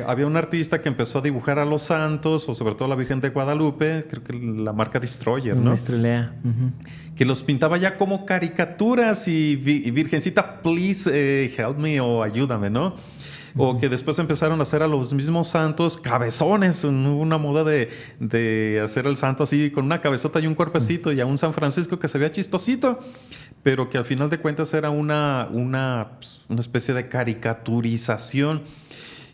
había un artista que empezó a dibujar a los santos, o sobre todo a la Virgen de Guadalupe, creo que la marca Destroyer, ¿no? Destrolea. Que los pintaba ya como caricaturas y Virgencita, please help me o ayúdame, ¿no? O que después empezaron a hacer a los mismos santos cabezones. Hubo una moda de hacer el santo así con una cabezota y un cuerpecito, y a un San Francisco que se veía chistosito, pero que al final de cuentas era una especie de caricaturización.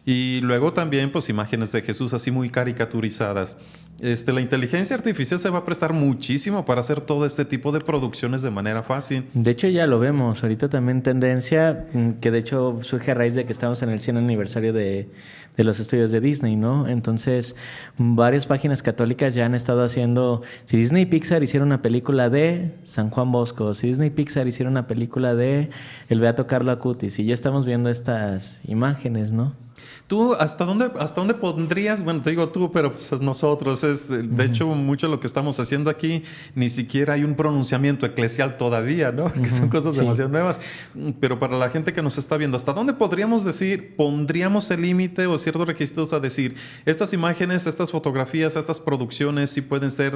Y luego también, pues, imágenes de Jesús así muy caricaturizadas. La inteligencia artificial se va a prestar muchísimo para hacer todo este tipo de producciones de manera fácil. De hecho, ya lo vemos. Ahorita también tendencia, que de hecho surge a raíz de que estamos en el 100 aniversario de los estudios de Disney, ¿no? Entonces, varias páginas católicas ya han estado haciendo... Si Disney y Pixar hicieron una película de San Juan Bosco, si Disney y Pixar hicieron una película de el Beato Carlo Acutis, y ya estamos viendo estas imágenes, ¿no? ¿Tú hasta dónde pondrías? Bueno, te digo tú, pero pues nosotros. De hecho, mucho de lo que estamos haciendo aquí, ni siquiera hay un pronunciamiento eclesial todavía, ¿no? Que son cosas demasiado nuevas. Pero para la gente que nos está viendo, ¿hasta dónde podríamos decir, pondríamos el límite o ciertos requisitos a decir, estas imágenes, estas fotografías, estas producciones sí pueden ser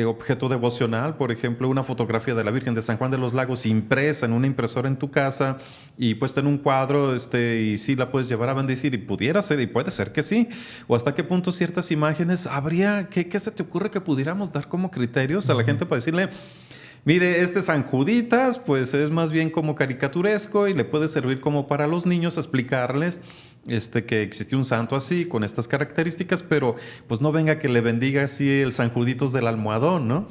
objeto devocional? Por ejemplo, una fotografía de la Virgen de San Juan de los Lagos impresa en una impresora en tu casa y puesta en un cuadro, y sí la puedes llevar a bendecir, y pudiera ser, y puede ser que sí. O hasta qué punto ciertas imágenes habría, ¿qué se te ocurre que pudiéramos dar como criterios a la gente para decirle, mire, San Juditas, pues es más bien como caricaturesco y le puede servir como para los niños explicarles que existió un santo así, con estas características, pero pues no venga que le bendiga así el San Juditos del almohadón, ¿no?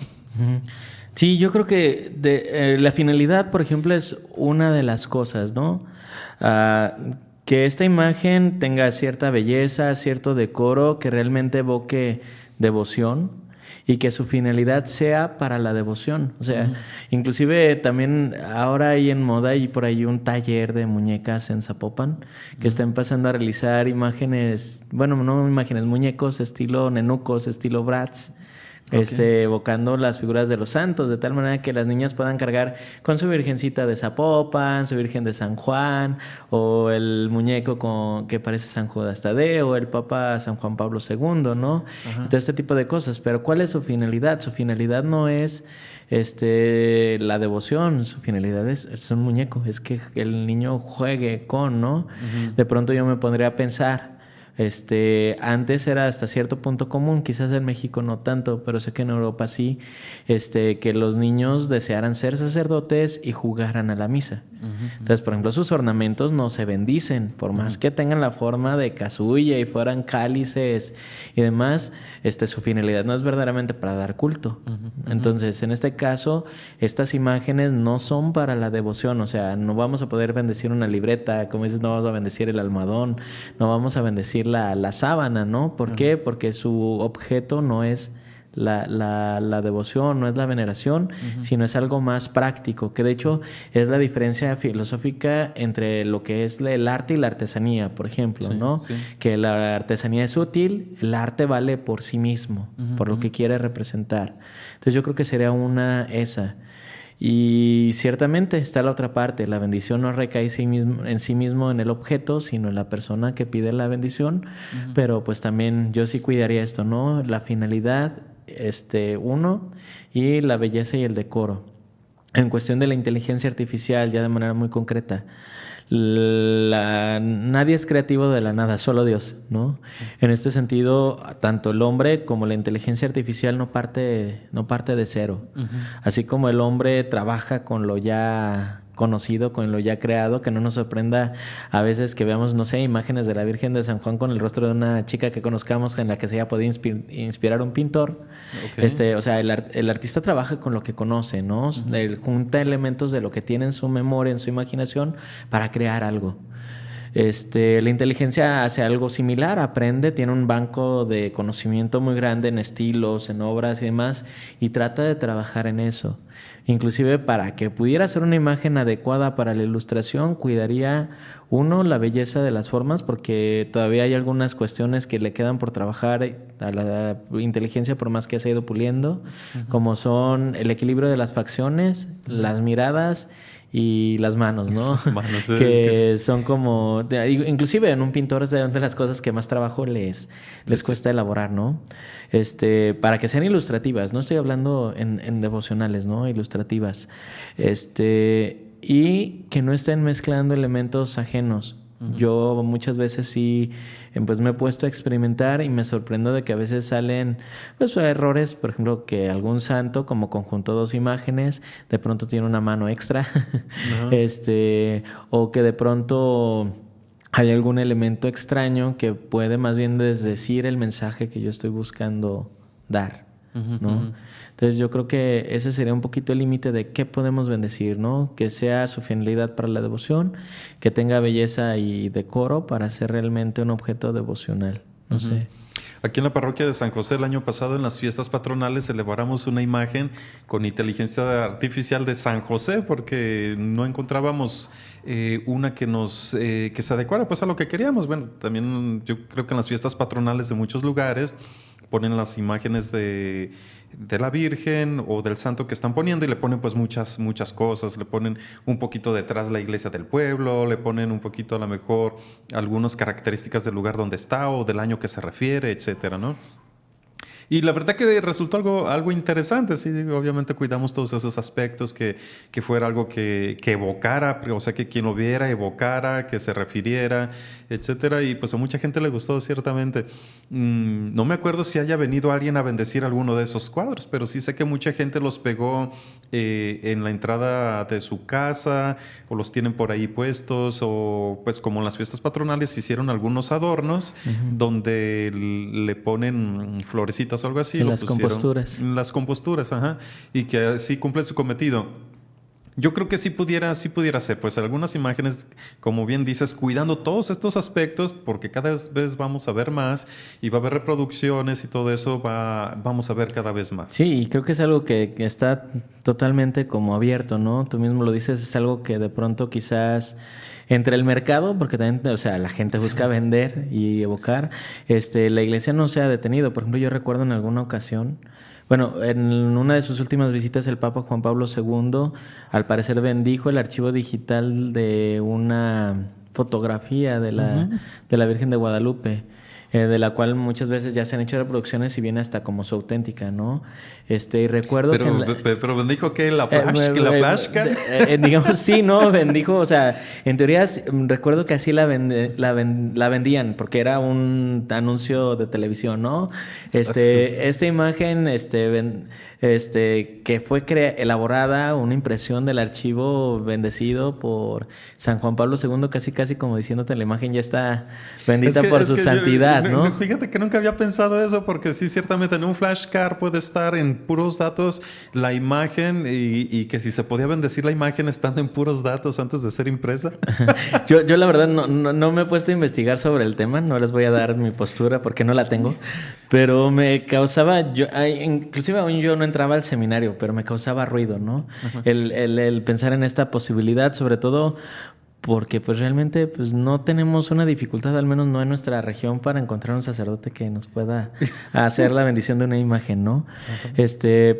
Sí, yo creo que la finalidad, por ejemplo, es una de las cosas, ¿no? Que esta imagen tenga cierta belleza, cierto decoro, que realmente evoque devoción y que su finalidad sea para la devoción. O sea, inclusive también ahora hay en moda y por ahí un taller de muñecas en Zapopan que está empezando a realizar imágenes, bueno, no imágenes, muñecos estilo nenucos, estilo Bratz. Evocando las figuras de los santos, de tal manera que las niñas puedan cargar con su virgencita de Zapopan, su virgen de San Juan, o el muñeco que parece San Judas Tadeo, o el Papa San Juan Pablo II, ¿no? Y todo este tipo de cosas. Pero ¿cuál es su finalidad? Su finalidad no es la devoción, su finalidad es un muñeco, es que el niño juegue con, ¿no? De pronto yo me pondría a pensar, antes era hasta cierto punto común, quizás en México no tanto, pero sé que en Europa sí, que los niños desearan ser sacerdotes y jugaran a la misa. Entonces, por ejemplo, sus ornamentos no se bendicen, por más que tengan la forma de casulla y fueran cálices y demás, su finalidad no es verdaderamente para dar culto. Entonces, en este caso, estas imágenes no son para la devoción, o sea, no vamos a poder bendecir una libreta, como dices, no vamos a bendecir el almohadón, no vamos a bendecir la sábana, ¿no? ¿Por qué? Porque su objeto no es la devoción, no es la veneración, sino es algo más práctico, que de hecho es la diferencia filosófica entre lo que es el arte y la artesanía, por ejemplo, ¿no? Sí. Que la artesanía es útil, el arte vale por sí mismo, por lo que quiere representar. Entonces yo creo que sería esa. Y ciertamente está la otra parte, la bendición no recae en sí mismo en el objeto, sino en la persona que pide la bendición, pero pues también yo sí cuidaría esto, ¿no? La finalidad, uno, y la belleza y el decoro. En cuestión de la inteligencia artificial, ya de manera muy concreta, nadie es creativo de la nada, solo Dios, ¿no? Sí. En este sentido, tanto el hombre como la inteligencia artificial no parte de cero. Así como el hombre trabaja con lo ya conocido, con lo ya creado, que no nos sorprenda a veces que veamos, no sé, imágenes de la Virgen de San Juan con el rostro de una chica que conozcamos en la que se haya podido inspirar un pintor. O sea, el artista trabaja con lo que conoce, ¿no? Él junta elementos de lo que tiene en su memoria, en su imaginación, para crear algo. La inteligencia hace algo similar, aprende, tiene un banco de conocimiento muy grande en estilos, en obras y demás, y trata de trabajar en eso. Inclusive para que pudiera ser una imagen adecuada para la ilustración, cuidaría, uno, la belleza de las formas, porque todavía hay algunas cuestiones que le quedan por trabajar a la inteligencia por más que se ha ido puliendo, como son el equilibrio de las facciones, las miradas y las manos, ¿no? Que son como... inclusive en un pintor es de las cosas que más trabajo les cuesta elaborar, ¿no? Para que sean ilustrativas. No estoy hablando en devocionales, ¿no? Ilustrativas. Y que no estén mezclando elementos ajenos. Yo muchas veces sí, pues me he puesto a experimentar y me sorprendo de que a veces salen pues errores, por ejemplo, que algún santo como conjuntó dos imágenes, de pronto tiene una mano extra, Ajá. o que de pronto hay algún elemento extraño que puede más bien desdecir el mensaje que yo estoy buscando dar, Ujú, ¿no? ujú. Entonces yo creo que ese sería un poquito el límite de qué podemos bendecir, ¿no? Que sea su finalidad para la devoción, que tenga belleza y decoro para ser realmente un objeto devocional. No Ujú. sé. Aquí en la parroquia de San José el año pasado en las fiestas patronales celebramos una imagen con inteligencia artificial de San José porque no encontrábamos una que se adecuara pues a lo que queríamos. Bueno, también yo creo que en las fiestas patronales de muchos lugares ponen las imágenes de la Virgen o del santo que están poniendo y le ponen pues muchas cosas, le ponen un poquito detrás la iglesia del pueblo, le ponen un poquito a lo mejor algunas características del lugar donde está o del año que se refiere, etcétera, ¿no? Y la verdad que resultó algo interesante, sí, obviamente cuidamos todos esos aspectos, que fuera algo que evocara, o sea, que quien lo viera evocara, que se refiriera, etcétera, y pues a mucha gente le gustó ciertamente. No me acuerdo si haya venido alguien a bendecir alguno de esos cuadros, pero sí sé que mucha gente los pegó en la entrada de su casa, o los tienen por ahí puestos, o pues como en las fiestas patronales hicieron algunos adornos, Ujú. donde le ponen florecitas o algo así, Sí, lo las pusieron composturas. las composturas, ajá, y que sí cumplen su cometido. Yo creo que sí pudiera ser, pues algunas imágenes, como bien dices, cuidando todos estos aspectos, porque cada vez vamos a ver más y va a haber reproducciones y todo eso vamos a ver cada vez más. Sí, y creo que es algo que está totalmente como abierto, ¿no? Tú mismo lo dices, es algo que de pronto quizás entre el mercado, porque también, o sea, la gente busca vender y evocar, la iglesia no se ha detenido. Por ejemplo, yo recuerdo en alguna ocasión, bueno, en una de sus últimas visitas, el Papa Juan Pablo II, al parecer bendijo el archivo digital de una fotografía Ujú. de la Virgen de Guadalupe, de la cual muchas veces ya se han hecho reproducciones y viene hasta como su auténtica, ¿no? Y recuerdo que Pero me dijo que eh, la flashcard. digamos, sí, ¿no? Bendijo, o sea, en teoría recuerdo que así la vendían, porque era un anuncio de televisión, ¿no? Esta imagen, que fue elaborada, una impresión del archivo bendecido por San Juan Pablo II, casi casi como diciéndote, la imagen ya está bendita por Es su que santidad, ¿no? fíjate que nunca había pensado eso, porque sí, ciertamente en un flashcard puede estar en puros datos la imagen y que si se podía bendecir la imagen estando en puros datos antes de ser impresa. Yo la verdad no me he puesto a investigar sobre el tema, no les voy a dar mi postura porque no la tengo, pero me causaba, inclusive aún yo no entraba al seminario, pero me causaba ruido, ¿no? El pensar en esta posibilidad, sobre todo porque pues realmente pues no tenemos una dificultad, al menos no en nuestra región, para encontrar un sacerdote que nos pueda hacer la bendición de una imagen, ¿no? Ajá.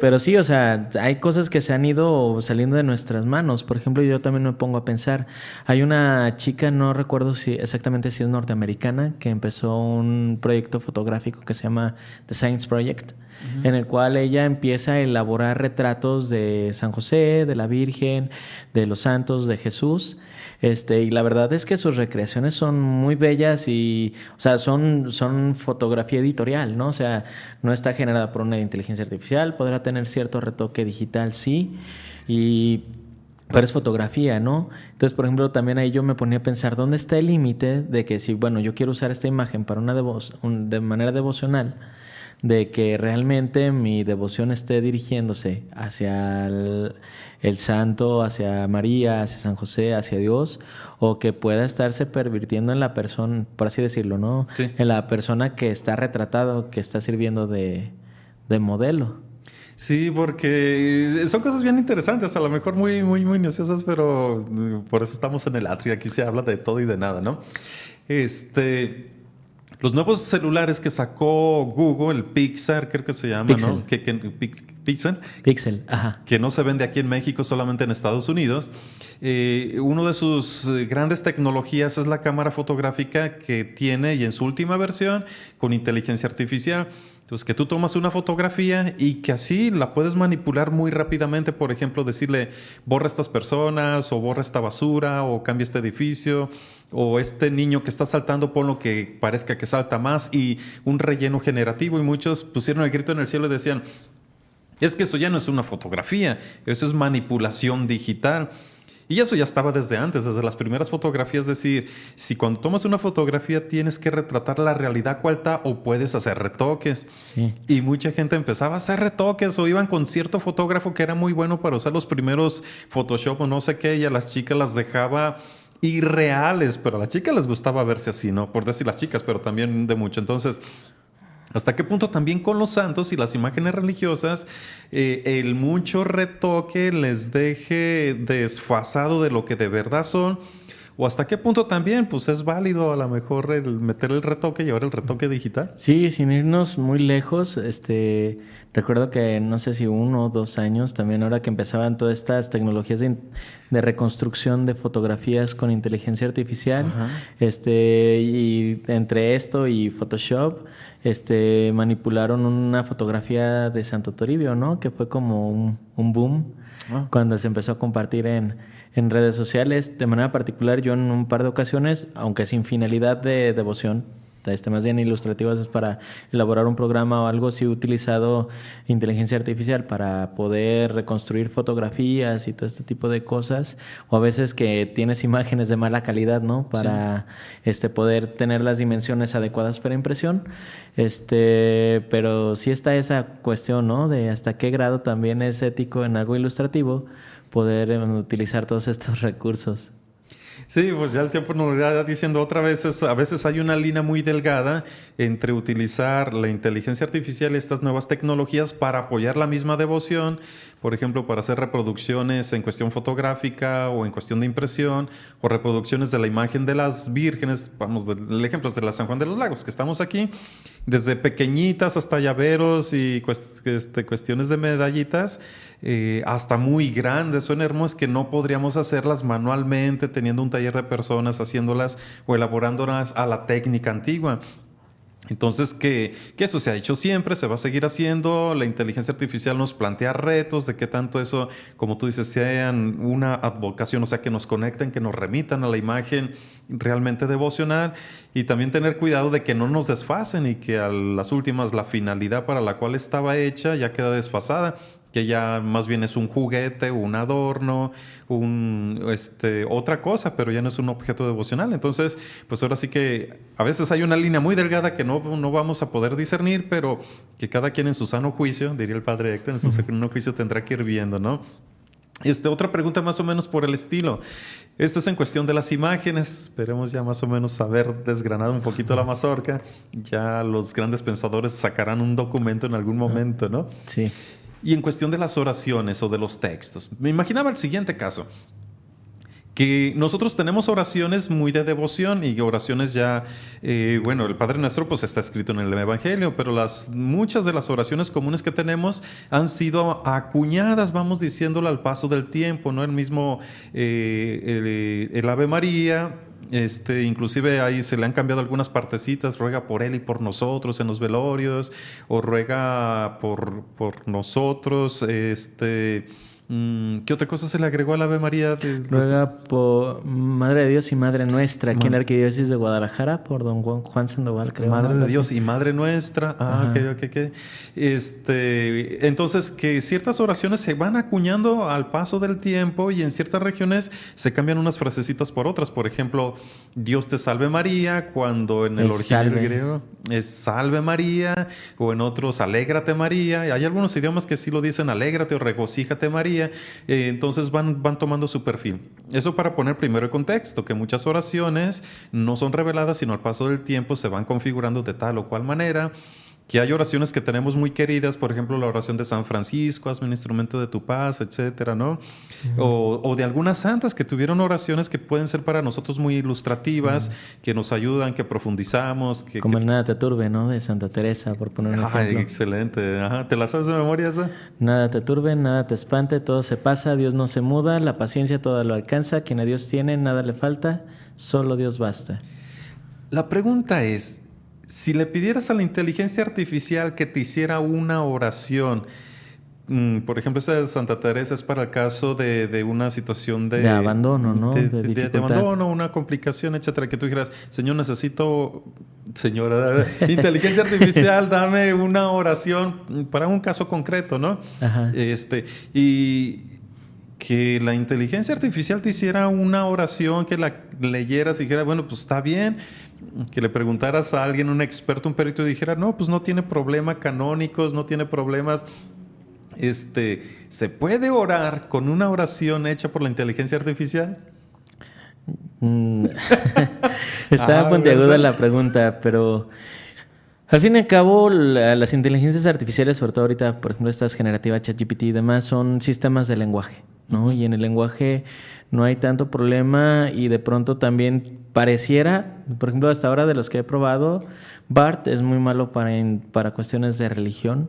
Pero sí, o sea, hay cosas que se han ido saliendo de nuestras manos. Por ejemplo, yo también me pongo a pensar, hay una chica, no recuerdo si exactamente si es norteamericana, que empezó un proyecto fotográfico que se llama The Science Project, en el cual ella empieza a elaborar retratos de San José, de la Virgen, de los santos, de Jesús. Y la verdad es que sus recreaciones son muy bellas y, o sea, son fotografía editorial, ¿no? O sea, no está generada por una inteligencia artificial, podrá tener cierto retoque digital, sí, pero es fotografía, ¿no? Entonces, por ejemplo, también ahí yo me ponía a pensar, ¿dónde está el límite de que si, bueno, yo quiero usar esta imagen para de manera devocional, de que realmente mi devoción esté dirigiéndose hacia el santo, hacia María, hacia San José, hacia Dios, o que pueda estarse pervirtiendo en la persona, por así decirlo, ¿no? Sí. En la persona que está retratado, que está sirviendo de modelo. Sí, porque son cosas bien interesantes, a lo mejor muy minuciosas, pero por eso estamos en el atrio. Aquí se habla de todo y de nada, ¿no? Los nuevos celulares que sacó Google, el Pixar, creo que se llama, Pixel. ¿no? Pixar, Pixel, ajá. que no se vende aquí en México, solamente en Estados Unidos. Uno de sus grandes tecnologías es la cámara fotográfica que tiene, y en su última versión, con inteligencia artificial, Entonces, que tú tomas una fotografía y que así la puedes manipular muy rápidamente. Por ejemplo, decirle, borra estas personas, o borra esta basura, o cambia este edificio, o este niño que está saltando, ponlo que parezca que salta más, y un relleno generativo. Y muchos pusieron el grito en el cielo y decían, es que eso ya no es una fotografía, eso es manipulación digital. Y eso ya estaba desde antes, desde las primeras fotografías. Es decir, si cuando tomas una fotografía tienes que retratar la realidad cual está, o puedes hacer retoques. Sí. Y mucha gente empezaba a hacer retoques, o iban con cierto fotógrafo que era muy bueno para usar los primeros Photoshop o no sé qué, y a las chicas las dejaba irreales, pero a las chicas les gustaba verse así, ¿no? Por decir las chicas, pero también de mucho. Entonces, ¿hasta qué punto también con los santos y las imágenes religiosas el mucho retoque les deje desfasado de lo que de verdad son? ¿O hasta qué punto también pues es válido a lo mejor el meter el retoque y ahora el retoque digital? Sí, sin irnos muy lejos, recuerdo que no sé si 1 o 2 años, también ahora que empezaban todas estas tecnologías de reconstrucción de fotografías con inteligencia artificial, Ajá. y entre esto y Photoshop, manipularon una fotografía de Santo Toribio, ¿no? Que fue como un boom cuando se empezó a compartir en redes sociales. De manera particular, yo en un par de ocasiones, aunque sin finalidad de devoción, más bien ilustrativas, es para elaborar un programa o algo, sí he utilizado inteligencia artificial para poder reconstruir fotografías y todo este tipo de cosas, o a veces que tienes imágenes de mala calidad, ¿no? Para poder tener las dimensiones adecuadas para impresión. Pero sí está esa cuestión, ¿no? De hasta qué grado también es ético en algo ilustrativo poder utilizar todos estos recursos. Sí, pues ya el tiempo nos irá diciendo otra vez, a veces hay una línea muy delgada entre utilizar la inteligencia artificial y estas nuevas tecnologías para apoyar la misma devoción, por ejemplo, para hacer reproducciones en cuestión fotográfica o en cuestión de impresión, o reproducciones de la imagen de las vírgenes. Vamos, el ejemplo es de la San Juan de los Lagos, que estamos aquí, desde pequeñitas hasta llaveros y cuestiones de medallitas, hasta muy grandes. Son hermosas que no podríamos hacerlas manualmente, teniendo un taller de personas haciéndolas o elaborándolas a la técnica antigua. Entonces, que eso se ha hecho siempre, se va a seguir haciendo. La inteligencia artificial nos plantea retos de qué tanto eso, como tú dices, sean una advocación, o sea, que nos conecten, que nos remitan a la imagen realmente devocional, y también tener cuidado de que no nos desfasen y que a las últimas la finalidad para la cual estaba hecha ya queda desfasada, que ya más bien es un juguete, un adorno, otra cosa, pero ya no es un objeto devocional. Entonces, pues ahora sí que a veces hay una línea muy delgada que no vamos a poder discernir, pero que cada quien en su sano juicio, diría el padre Héctor, en su sano juicio tendrá que ir viendo, ¿no? Otra pregunta más o menos por el estilo. Esto es en cuestión de las imágenes. Esperemos ya más o menos haber desgranado un poquito la mazorca. Ya los grandes pensadores sacarán un documento en algún momento, ¿no? Sí. Y en cuestión de las oraciones o de los textos, me imaginaba el siguiente caso, que nosotros tenemos oraciones muy de devoción y oraciones ya, bueno, el Padre Nuestro pues está escrito en el Evangelio, pero muchas de las oraciones comunes que tenemos han sido acuñadas, vamos diciéndolo al paso del tiempo, ¿no? El mismo, el Ave María. Inclusive ahí se le han cambiado algunas partecitas, ruega por él y por nosotros en los velorios, o ruega por nosotros, ¿qué otra cosa se le agregó al Ave María? Ruega por Madre de Dios y Madre Nuestra, aquí en la Arquidiócesis de Guadalajara, por don Juan Sandoval, creo. Madre ¿no? de Dios y Madre Nuestra. Ok. Entonces, que ciertas oraciones se van acuñando al paso del tiempo, y en ciertas regiones se cambian unas frasecitas por otras. Por ejemplo, Dios te salve María, cuando en el original griego es Salve María, o en otros Alégrate María. Hay algunos idiomas que sí lo dicen Alégrate o Regocíjate María. Entonces van tomando su perfil. Eso para poner primero el contexto, que muchas oraciones no son reveladas, sino al paso del tiempo se van configurando de tal o cual manera. Que hay oraciones que tenemos muy queridas, por ejemplo, la oración de San Francisco, hazme un instrumento de tu paz, etcétera, ¿no? O de algunas santas que tuvieron oraciones que pueden ser para nosotros muy ilustrativas, que nos ayudan, que profundizamos. Como el Nada te turbe, ¿no? De Santa Teresa, por poner un ejemplo. Excelente. Ajá. ¿Te la sabes de memoria esa? Nada te turbe, nada te espante, todo se pasa, Dios no se muda, la paciencia todo lo alcanza, quien a Dios tiene, nada le falta, solo Dios basta. La pregunta es, Si le pidieras a la inteligencia artificial que te hiciera una oración, por ejemplo, esta de Santa Teresa es para el caso de una situación De abandono, ¿no? De de dificultad. abandono, una complicación, etcétera, que tú dijeras, Señor, necesito, señora, inteligencia artificial, dame una oración para un caso concreto, ¿no? Ajá. Y que la inteligencia artificial te hiciera una oración, que la leyeras y dijera, bueno, pues está bien. Que le preguntaras a alguien, un experto, un perito, y dijera, no, pues no tiene problemas canónicos, no tiene problemas. ¿Se puede orar con una oración hecha por la inteligencia artificial? Mm. Está puntiaguda la pregunta, pero al fin y al cabo las inteligencias artificiales, sobre todo ahorita, por ejemplo, estas generativas ChatGPT y demás, son sistemas de lenguaje, ¿no? Y en el lenguaje no hay tanto problema y de pronto también pareciera, por ejemplo, hasta ahora de los que he probado, BART es muy malo para cuestiones de religión.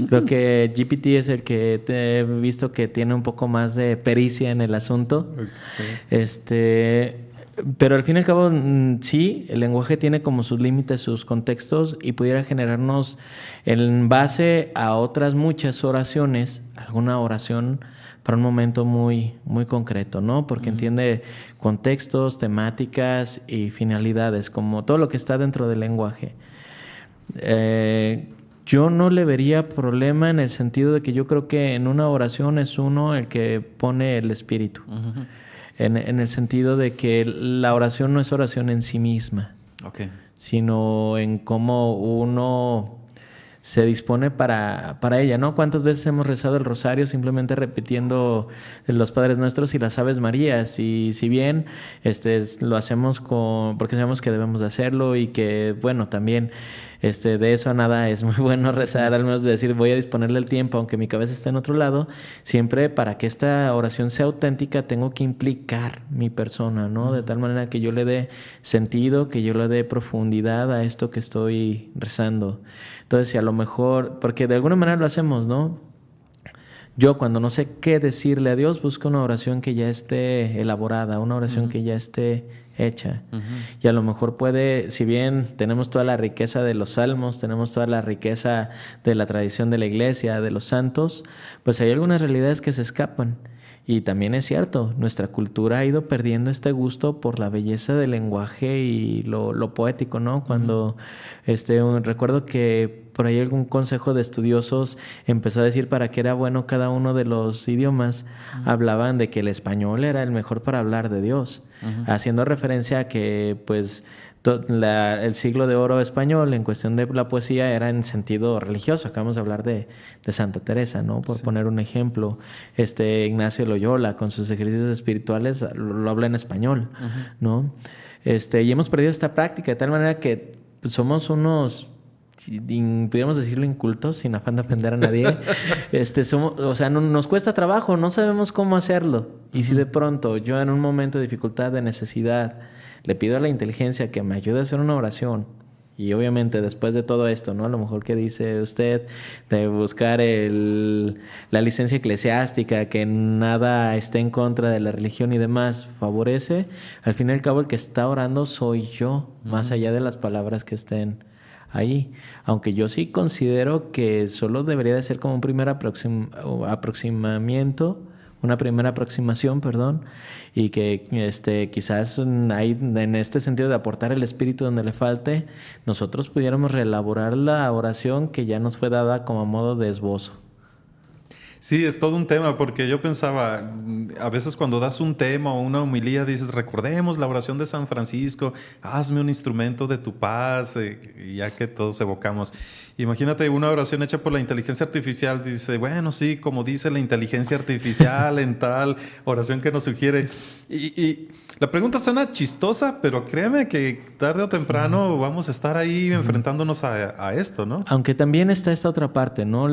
Creo que GPT es el que he visto que tiene un poco más de pericia en el asunto. Okay. Pero al fin y al cabo, sí, el lenguaje tiene como sus límites, sus contextos y pudiera generarnos en base a otras muchas oraciones, alguna oración para un momento muy, muy concreto, ¿no? Porque entiende contextos, temáticas y finalidades, como todo lo que está dentro del lenguaje. Yo no le vería problema en el sentido de que yo creo que en una oración es uno el que pone el espíritu. Uh-huh. En el sentido de que la oración no es oración en sí misma, okay, sino en cómo uno se dispone para ella, ¿no? ¿Cuántas veces hemos rezado el rosario simplemente repitiendo los Padres Nuestros y las Aves Marías? Y si bien lo hacemos porque sabemos que debemos de hacerlo y que, bueno, también de eso a nada es muy bueno rezar, al menos de decir voy a disponerle el tiempo, aunque mi cabeza esté en otro lado, siempre para que esta oración sea auténtica tengo que implicar mi persona, ¿no? De tal manera que yo le dé sentido, que yo le dé profundidad a esto que estoy rezando. Entonces, si a lo mejor, porque de alguna manera lo hacemos, ¿no? Yo cuando no sé qué decirle a Dios, busco una oración que ya esté elaborada, una oración que ya esté hecha. Y a lo mejor puede, si bien tenemos toda la riqueza de los salmos, tenemos toda la riqueza de la tradición de la iglesia, de los santos, pues hay algunas realidades que se escapan. Y también es cierto, nuestra cultura ha ido perdiendo este gusto por la belleza del lenguaje y lo poético, ¿no? Cuando recuerdo que por ahí algún consejo de estudiosos empezó a decir para qué era bueno cada uno de los idiomas, hablaban de que el español era el mejor para hablar de Dios, haciendo referencia a que pues el siglo de oro español en cuestión de la poesía era en sentido religioso. Acabamos de hablar de Santa Teresa, ¿no? Por poner un ejemplo. Ignacio Loyola con sus ejercicios espirituales lo habla en español, ¿no? Y hemos perdido esta práctica de tal manera que somos unos, pudiéramos decirlo, incultos, sin afán de ofender a nadie. Nos cuesta trabajo, no sabemos cómo hacerlo. Y si de pronto yo en un momento de dificultad, de necesidad, le pido a la inteligencia que me ayude a hacer una oración, y obviamente después de todo esto, ¿no? A lo mejor que dice usted de buscar la licencia eclesiástica, que nada esté en contra de la religión y demás, favorece, al fin y al cabo el que está orando soy yo, más allá de las palabras que estén ahí. Aunque yo sí considero que solo debería de ser como un primer una primera aproximación, y que quizás ahí, en este sentido de aportar el espíritu donde le falte, nosotros pudiéramos reelaborar la oración que ya nos fue dada como modo de esbozo. Sí, es todo un tema, porque yo pensaba, a veces cuando das un tema o una homilía dices, recordemos la oración de San Francisco, hazme un instrumento de tu paz, ya que todos evocamos. Imagínate una oración hecha por la inteligencia artificial, dice, bueno, sí, como dice la inteligencia artificial en tal oración que nos sugiere. Y la pregunta suena chistosa, pero créeme que tarde o temprano vamos a estar ahí enfrentándonos a esto, ¿no? Aunque también está esta otra parte, ¿no?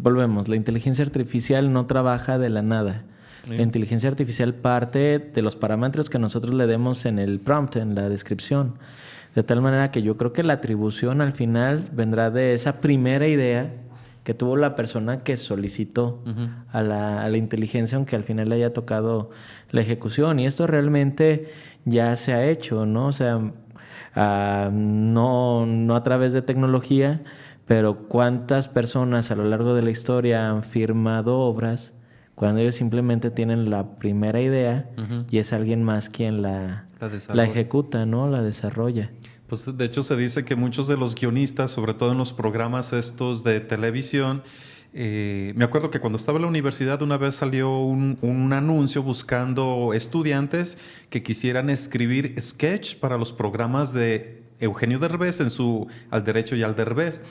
Volvemos, la inteligencia artificial no trabaja de la nada. La inteligencia artificial parte de los parámetros que nosotros le demos en el prompt, en la descripción. De tal manera que yo creo que la atribución al final vendrá de esa primera idea que tuvo la persona que solicitó a la inteligencia, aunque al final le haya tocado la ejecución. Y esto realmente ya se ha hecho, ¿no? O sea, no a través de tecnología, pero cuántas personas a lo largo de la historia han firmado obras cuando ellos simplemente tienen la primera idea y es alguien más quien la ejecuta, ¿no? La desarrolla. Pues de hecho se dice que muchos de los guionistas, sobre todo en los programas estos de televisión, me acuerdo que cuando estaba en la universidad una vez salió un anuncio buscando estudiantes que quisieran escribir sketch para los programas de Eugenio Derbez en su Al Derecho y al Derbez.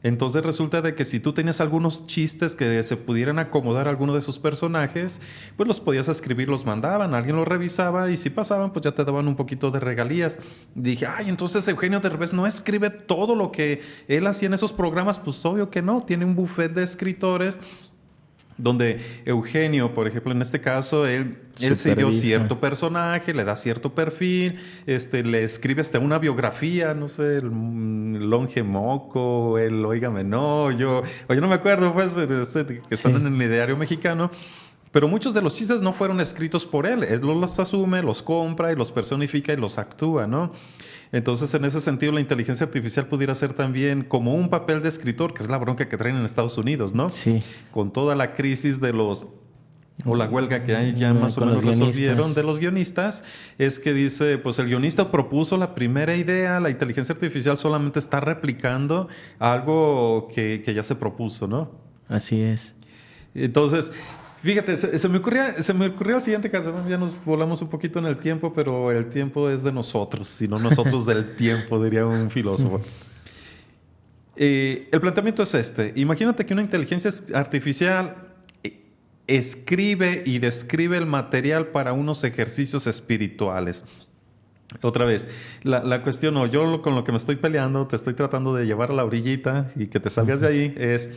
Entonces resulta de que si tú tenías algunos chistes que se pudieran acomodar a alguno de sus personajes, pues los podías escribir, los mandaban, alguien los revisaba y si pasaban, pues ya te daban un poquito de regalías. Dije, ay, entonces Eugenio Derbez no escribe todo lo que él hacía en esos programas. Pues obvio que no, tiene un buffet de escritores donde Eugenio, por ejemplo, en este caco, él se dio cierto personaje, le da cierto perfil, le escribe hasta una biografía, no sé, el Longe Moco, el Óigame No, yo no me acuerdo, pues, que están en el ideario mexicano. Pero muchos de los chistes no fueron escritos por él. Él los asume, los compra y los personifica y los actúa, ¿no? Entonces, en ese sentido, la inteligencia artificial pudiera ser también como un papel de escritor, que es la bronca que traen en Estados Unidos, ¿no? Sí. Con toda la crisis de los... o la huelga que hay ya más o menos resolvieron de los guionistas, es que dice, pues el guionista propuso la primera idea, la inteligencia artificial solamente está replicando algo que ya se propuso, ¿no? Así es. Entonces... Fíjate, se me ocurrió el siguiente caso. Ya nos volamos un poquito en el tiempo, pero el tiempo es de nosotros, sino nosotros del tiempo, diría un filósofo. El planteamiento es este. Imagínate que una inteligencia artificial escribe y describe el material para unos ejercicios espirituales. Otra vez, la cuestión, o yo con lo que me estoy peleando, te estoy tratando de llevar a la orillita y que te salgas de ahí, es...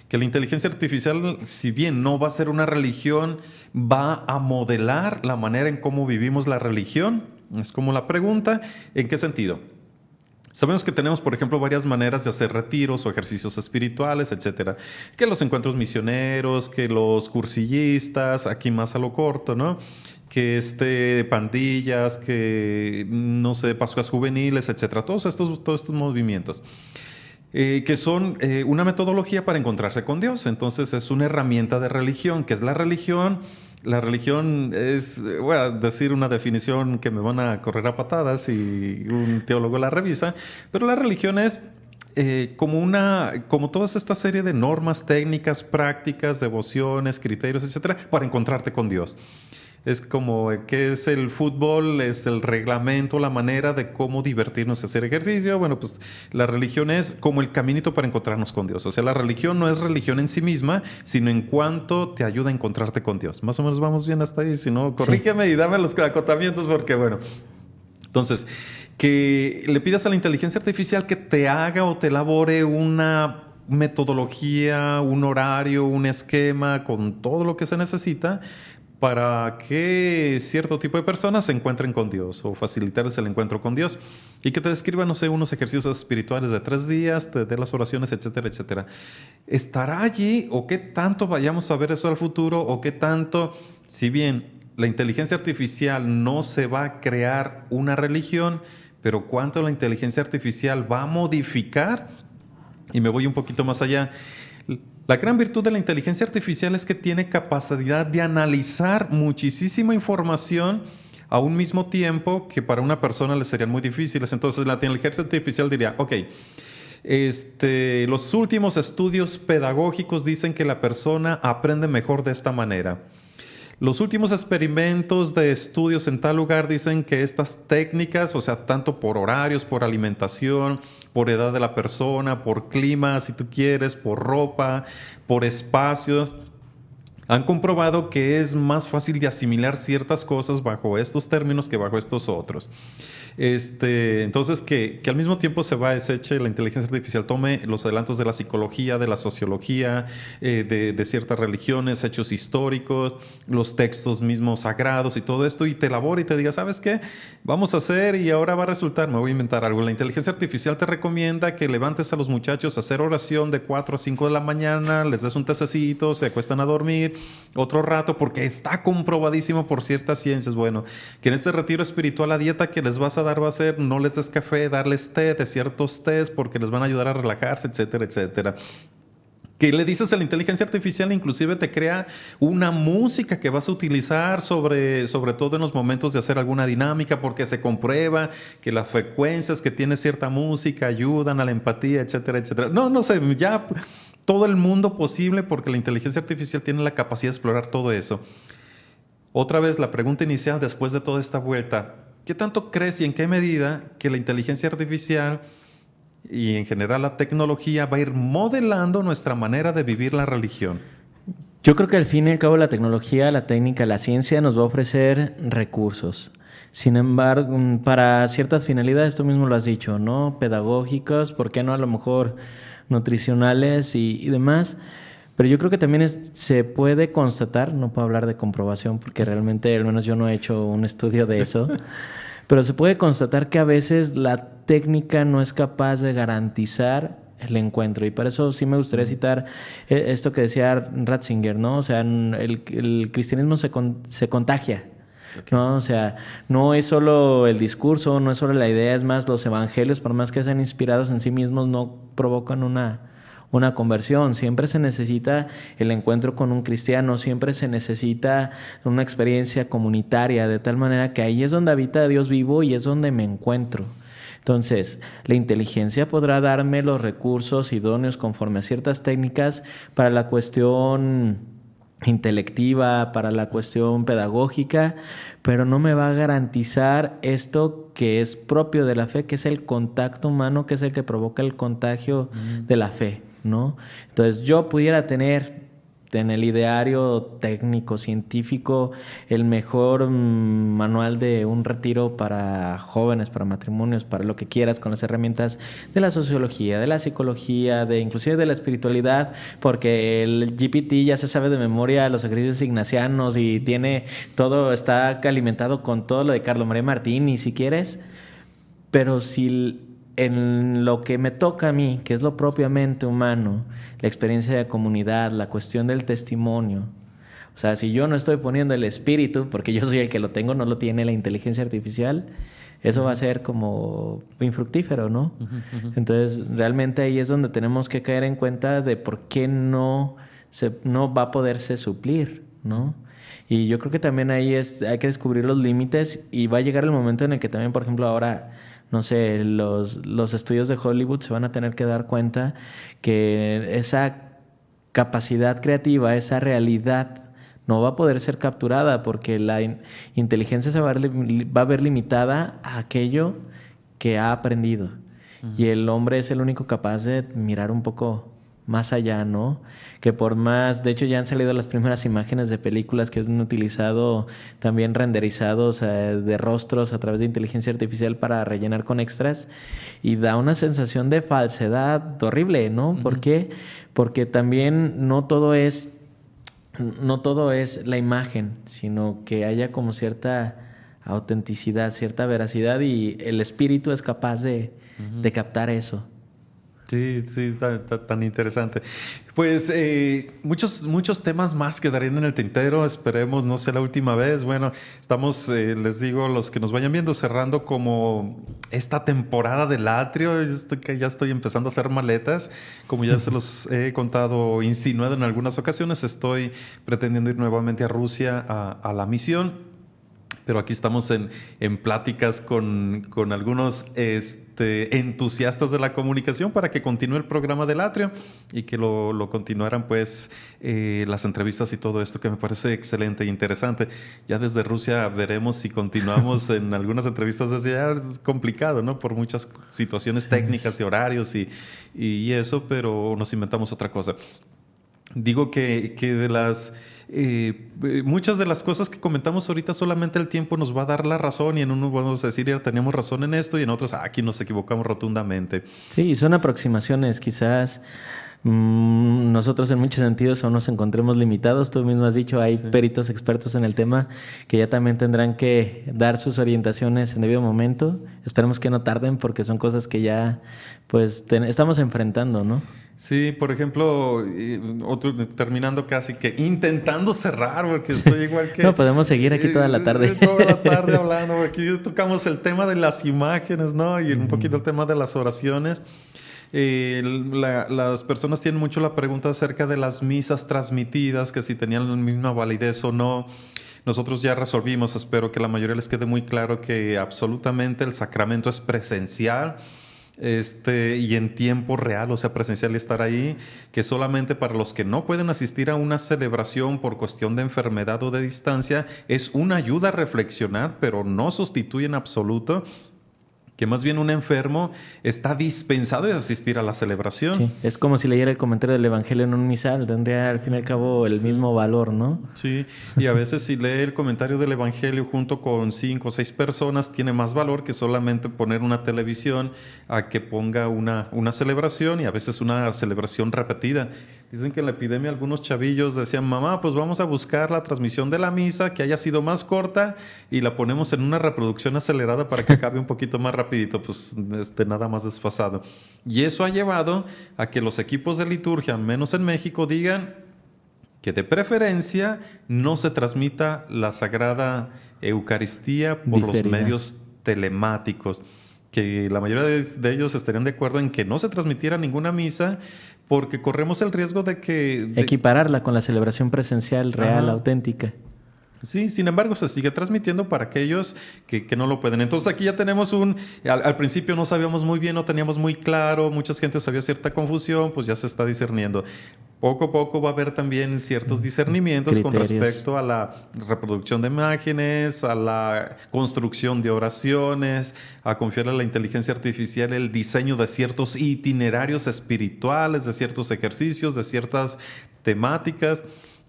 que la inteligencia artificial, si bien no va a ser una religión, va a modelar la manera en cómo vivimos la religión. Es como la pregunta, ¿en qué sentido? Sabemos que tenemos, por ejemplo, varias maneras de hacer retiros o ejercicios espirituales, etcétera. Que los encuentros misioneros, que los cursillistas, aquí más a lo corto, ¿no? Que pandillas, que, no sé, Pascuas juveniles, etcétera. Todos estos movimientos. Que son una metodología para encontrarse con Dios. Entonces es una herramienta de religión. ¿Qué es la religión? La religión es, voy a decir una definición que me van a correr a patadas y un teólogo la revisa, pero la religión es como toda esta serie de normas, técnicas, prácticas, devociones, criterios, etcétera, para encontrarte con Dios. Es como, ¿qué es el fútbol? Es el reglamento, la manera de cómo divertirnos y hacer ejercicio. Bueno, pues la religión es como el caminito para encontrarnos con Dios. O sea, la religión no es religión en sí misma, sino en cuanto te ayuda a encontrarte con Dios. Más o menos vamos bien hasta ahí. Si no, corrígeme y dame los acotamientos porque, bueno. Entonces, que le pidas a la inteligencia artificial que te haga o te elabore una metodología, un horario, un esquema con todo lo que se necesita para que cierto tipo de personas se encuentren con Dios o facilitarles el encuentro con Dios y que te describan, no sé, unos ejercicios espirituales de 3 días, te dé las oraciones, etcétera, etcétera. ¿Estará allí o qué tanto vayamos a ver eso al futuro o qué tanto, si bien la inteligencia artificial no se va a crear una religión, pero cuánto la inteligencia artificial va a modificar? Y me voy un poquito más allá. La gran virtud de la inteligencia artificial es que tiene capacidad de analizar muchísima información a un mismo tiempo que para una persona le serían muy difíciles. Entonces la inteligencia artificial diría, ok, los últimos estudios pedagógicos dicen que la persona aprende mejor de esta manera. Los últimos experimentos de estudios en tal lugar dicen que estas técnicas, o sea, tanto por horarios, por alimentación, por edad de la persona, por clima, si tú quieres, por ropa, por espacios, han comprobado que es más fácil de asimilar ciertas cosas bajo estos términos que bajo estos otros. Entonces, que al mismo tiempo se va a deseche la inteligencia artificial, tome los adelantos de la psicología, de la sociología, de ciertas religiones, hechos históricos, los textos mismos sagrados y todo esto, y te elabore y te diga, ¿sabes qué? Vamos a hacer y ahora va a resultar, me voy a inventar algo. La inteligencia artificial te recomienda que levantes a los muchachos a hacer oración de 4 a 5 de la mañana, les des un tececito, se acuestan a dormir otro rato, porque está comprobadísimo por ciertas ciencias, bueno, que en este retiro espiritual la dieta que les vas a dar va a ser no les des café, darles té, de ciertos tés, porque les van a ayudar a relajarse, etcétera, etcétera. Que le dices a la inteligencia artificial, inclusive te crea una música que vas a utilizar sobre todo en los momentos de hacer alguna dinámica, porque se comprueba que las frecuencias que tiene cierta música ayudan a la empatía, etcétera, etcétera. No sé, ya todo el mundo posible, porque la inteligencia artificial tiene la capacidad de explorar todo eso. Otra vez, la pregunta inicial después de toda esta vuelta: ¿qué tanto crees y en qué medida que la inteligencia artificial y en general la tecnología va a ir modelando nuestra manera de vivir la religión? Yo creo que al fin y al cabo la tecnología, la técnica, la ciencia nos va a ofrecer recursos. Sin embargo, para ciertas finalidades, tú mismo lo has dicho, ¿no? Pedagógicos, ¿por qué no a lo mejor nutricionales y demás? Pero yo creo que también se puede constatar, no puedo hablar de comprobación porque realmente al menos yo no he hecho un estudio de eso, pero se puede constatar que a veces la técnica no es capaz de garantizar el encuentro. Y para eso sí me gustaría citar esto que decía Ratzinger, ¿no? O sea, el cristianismo se contagia, ¿no? O sea, no es solo el discurso, no es solo la idea, es más, los evangelios, por más que sean inspirados en sí mismos, no provocan una conversión. Siempre se necesita el encuentro con un cristiano, siempre se necesita una experiencia comunitaria, de tal manera que ahí es donde habita Dios vivo y es donde me encuentro. Entonces, la inteligencia podrá darme los recursos idóneos conforme a ciertas técnicas para la cuestión intelectiva, para la cuestión pedagógica, pero no me va a garantizar esto que es propio de la fe, que es el contacto humano, que es el que provoca el contagio de la fe, ¿no? Entonces, yo pudiera tener en el ideario técnico, científico, el mejor manual de un retiro para jóvenes, para matrimonios, para lo que quieras, con las herramientas de la sociología, de la psicología, inclusive de la espiritualidad, porque el GPT ya se sabe de memoria los ejercicios ignacianos y tiene todo, está alimentado con todo lo de Carlo María Martini, si quieres, pero si en lo que me toca a mí, que es lo propiamente humano, la experiencia de comunidad, la cuestión del testimonio, o sea, si yo no estoy poniendo el espíritu, porque yo soy el que lo tengo, no lo tiene la inteligencia artificial, eso va a ser como infructífero, ¿no? Entonces, realmente ahí es donde tenemos que caer en cuenta de por qué no va a poderse suplir, ¿no? Y yo creo que también ahí hay que descubrir los límites, y va a llegar el momento en el que también, por ejemplo, ahora, no sé, los estudios de Hollywood se van a tener que dar cuenta que esa capacidad creativa, esa realidad, no va a poder ser capturada, porque la inteligencia se va a ver limitada a aquello que ha aprendido. Y el hombre es el único capaz de mirar un poco más allá, ¿no? Que por más, de hecho ya han salido las primeras imágenes de películas que han utilizado también renderizados de rostros a través de inteligencia artificial para rellenar con extras, y da una sensación de falsedad horrible, ¿no? ¿Por qué? Porque también no todo es la imagen, sino que haya como cierta autenticidad, cierta veracidad, y el espíritu es capaz de captar eso. Sí, tan interesante. Pues muchos temas más quedarían en el tintero. Esperemos no sea la última vez. Bueno, estamos, les digo, los que nos vayan viendo, cerrando como esta temporada del Atrio. Ya estoy empezando a hacer maletas. Como ya se los he contado, insinuado en algunas ocasiones, estoy pretendiendo ir nuevamente a Rusia a la misión. Pero aquí estamos en pláticas con algunos entusiastas de la comunicación para que continúe el programa del Atrio y que lo continuaran, pues, las entrevistas y todo esto, que me parece excelente e interesante. Ya desde Rusia veremos si continuamos en algunas entrevistas desde allá. Es complicado, ¿no? Por muchas situaciones técnicas de horarios y eso, pero nos inventamos otra cosa. Digo que de las... muchas de las cosas que comentamos ahorita solamente el tiempo nos va a dar la razón, y en uno vamos a decir ya teníamos razón en esto, y en otros aquí nos equivocamos rotundamente. Sí, son aproximaciones. Quizás nosotros en muchos sentidos aún nos encontremos limitados. Tú mismo has dicho, hay peritos expertos en el tema que ya también tendrán que dar sus orientaciones en debido momento. Esperemos que no tarden porque son cosas que ya pues estamos enfrentando, ¿no? Sí, por ejemplo, terminando casi que intentando cerrar, porque estoy igual que... No, podemos seguir aquí toda la tarde. Toda la tarde hablando, aquí tocamos el tema de las imágenes, ¿no? Y un poquito el tema de las oraciones. Las personas tienen mucho la pregunta acerca de las misas transmitidas, que si tenían la misma validez o no. Nosotros ya resolvimos, espero que la mayoría les quede muy claro que absolutamente el sacramento es presencial. Y en tiempo real, o sea, presencial y estar ahí, que solamente para los que no pueden asistir a una celebración por cuestión de enfermedad o de distancia, es una ayuda a reflexionar, pero no sustituye en absoluto que más bien un enfermo está dispensado de asistir a la celebración. Sí, es como si leyera el comentario del Evangelio en un misal, tendría al fin y al cabo el mismo valor, ¿no? Sí, y a veces si lee el comentario del Evangelio junto con 5 o 6 personas, tiene más valor que solamente poner una televisión a que ponga una celebración, y a veces una celebración repetida. Dicen que en la epidemia algunos chavillos decían, mamá, pues vamos a buscar la transmisión de la misa que haya sido más corta y la ponemos en una reproducción acelerada para que acabe un poquito más rapidito, pues nada más desfasado. Y eso ha llevado a que los equipos de liturgia, menos en México, digan que de preferencia no se transmita la Sagrada Eucaristía por los medios telemáticos, que la mayoría de ellos estarían de acuerdo en que no se transmitiera ninguna misa porque corremos el riesgo de que... equipararla con la celebración presencial real, auténtica. Sí, sin embargo, se sigue transmitiendo para aquellos que no lo pueden. Entonces aquí ya tenemos al principio no sabíamos muy bien, no teníamos muy claro, mucha gente sabía cierta confusión, pues ya se está discerniendo. Poco a poco va a haber también ciertos discernimientos con respecto a la reproducción de imágenes, a la construcción de oraciones, a confiar a la inteligencia artificial el diseño de ciertos itinerarios espirituales, de ciertos ejercicios, de ciertas temáticas.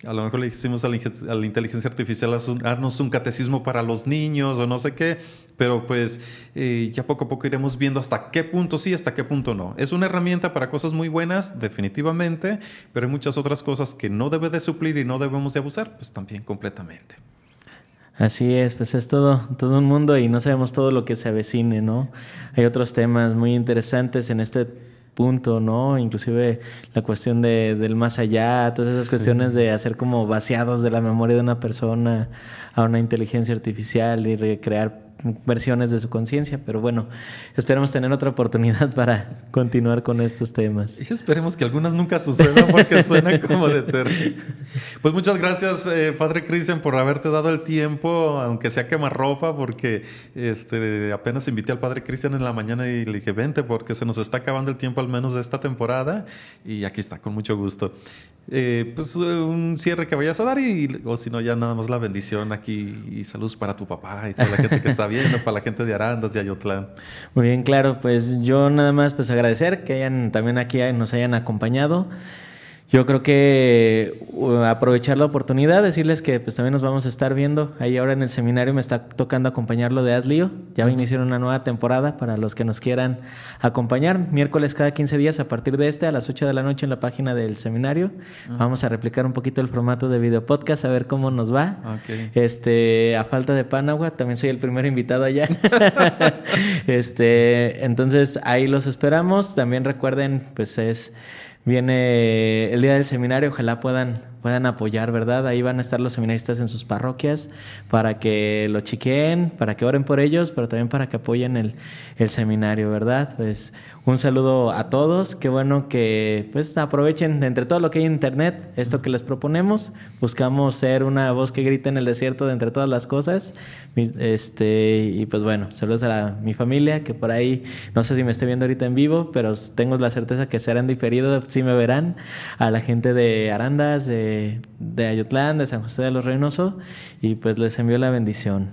A lo mejor le hicimos a la inteligencia artificial darnos un catecismo para los niños o no sé qué, pero pues ya poco a poco iremos viendo hasta qué punto sí, hasta qué punto no. Es una herramienta para cosas muy buenas, definitivamente, pero hay muchas otras cosas que no debe de suplir y no debemos de abusar, pues también completamente. Así es, pues es todo un mundo y no sabemos todo lo que se avecine, ¿no? Hay otros temas muy interesantes en este punto, ¿no? Inclusive la cuestión del más allá, todas esas cuestiones de hacer como vaciados de la memoria de una persona a una inteligencia artificial y recrear versiones de su conciencia, pero bueno, esperemos tener otra oportunidad para continuar con estos temas. Y esperemos que algunas nunca sucedan porque suenan como de terror. Pues muchas gracias, Padre Cristian, por haberte dado el tiempo, aunque sea quemarropa, porque apenas invité al Padre Cristian en la mañana y le dije, vente, porque se nos está acabando el tiempo al menos de esta temporada, y aquí está, con mucho gusto. Pues un cierre que vayas a dar o si no, ya nada más la bendición aquí y saludos para tu papá y toda la gente que está viendo, para la gente de Arandas, de Ayotlán. Muy bien, claro, pues yo nada más pues agradecer que también aquí nos hayan acompañado. Yo creo que aprovechar la oportunidad, decirles que pues también nos vamos a estar viendo. Ahí ahora en el seminario me está tocando acompañarlo de Adlio. Ya va a iniciar una nueva temporada para los que nos quieran acompañar. Miércoles cada 15 días a partir de a las 8 de la noche en la página del seminario. Vamos a replicar un poquito el formato de video podcast, a ver cómo nos va. Okay. A falta de Panagua, también soy el primer invitado allá. Entonces ahí los esperamos. También recuerden, pues viene el día del seminario, ojalá puedan apoyar, ¿verdad? Ahí van a estar los seminaristas en sus parroquias para que lo chequeen, para que oren por ellos, pero también para que apoyen el seminario, ¿verdad? Pues un saludo a todos, qué bueno que pues aprovechen de entre todo lo que hay en internet, esto que les proponemos, buscamos ser una voz que grita en el desierto de entre todas las cosas, y pues bueno, saludos a mi familia, que por ahí, no sé si me esté viendo ahorita en vivo, pero tengo la certeza que serán diferido, sí me verán, a la gente de Arandas, de Ayotlán, de San José de los Reynoso, y pues les envío la bendición.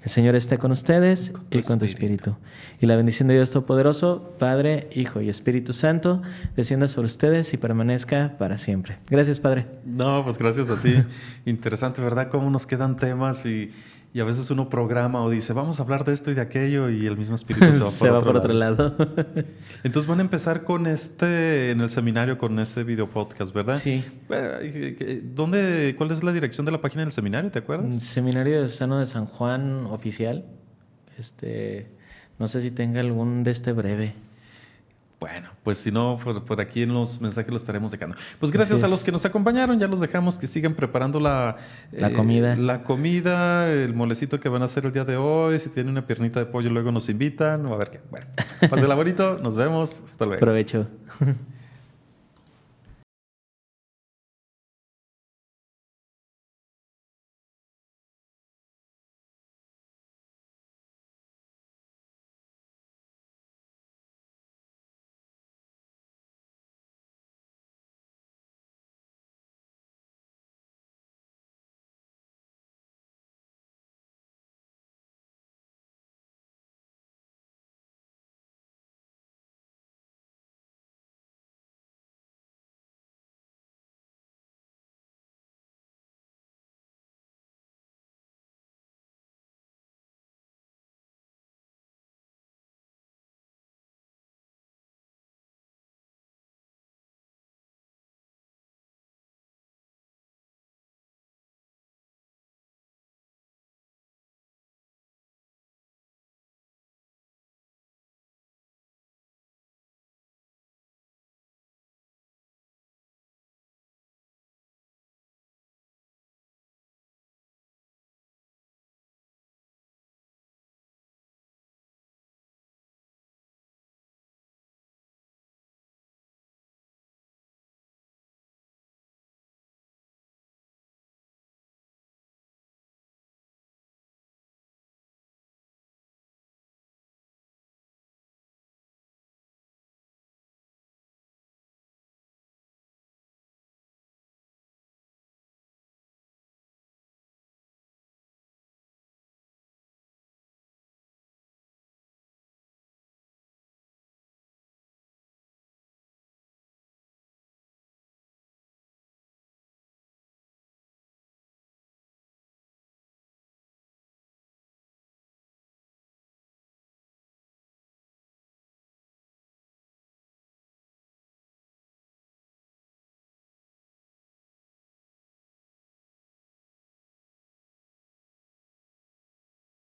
El Señor esté con ustedes y con tu espíritu. Y la bendición de Dios Todopoderoso, Padre, Hijo y Espíritu Santo, descienda sobre ustedes y permanezca para siempre. Gracias, Padre. No, pues gracias a ti. Interesante, ¿verdad? Cómo nos quedan temas y Y a veces uno programa o dice, vamos a hablar de esto y de aquello, y el mismo espíritu Se va por otro lado. Entonces van a empezar con en el seminario, con este video podcast, ¿verdad? Sí. ¿Cuál es la dirección de la página del seminario? ¿Te acuerdas? Seminario Diocesano de San Juan oficial. No sé si tenga algún de breve. Bueno, pues si no, por aquí en los mensajes lo estaremos dejando. Pues gracias Así a es. los que nos acompañaron, ya los dejamos que sigan preparando La comida. La comida, el molecito que van a hacer el día de hoy. Si tienen una piernita de pollo, luego nos invitan. O a ver qué. Bueno, pásenla bonito, nos vemos. Hasta luego. Provecho.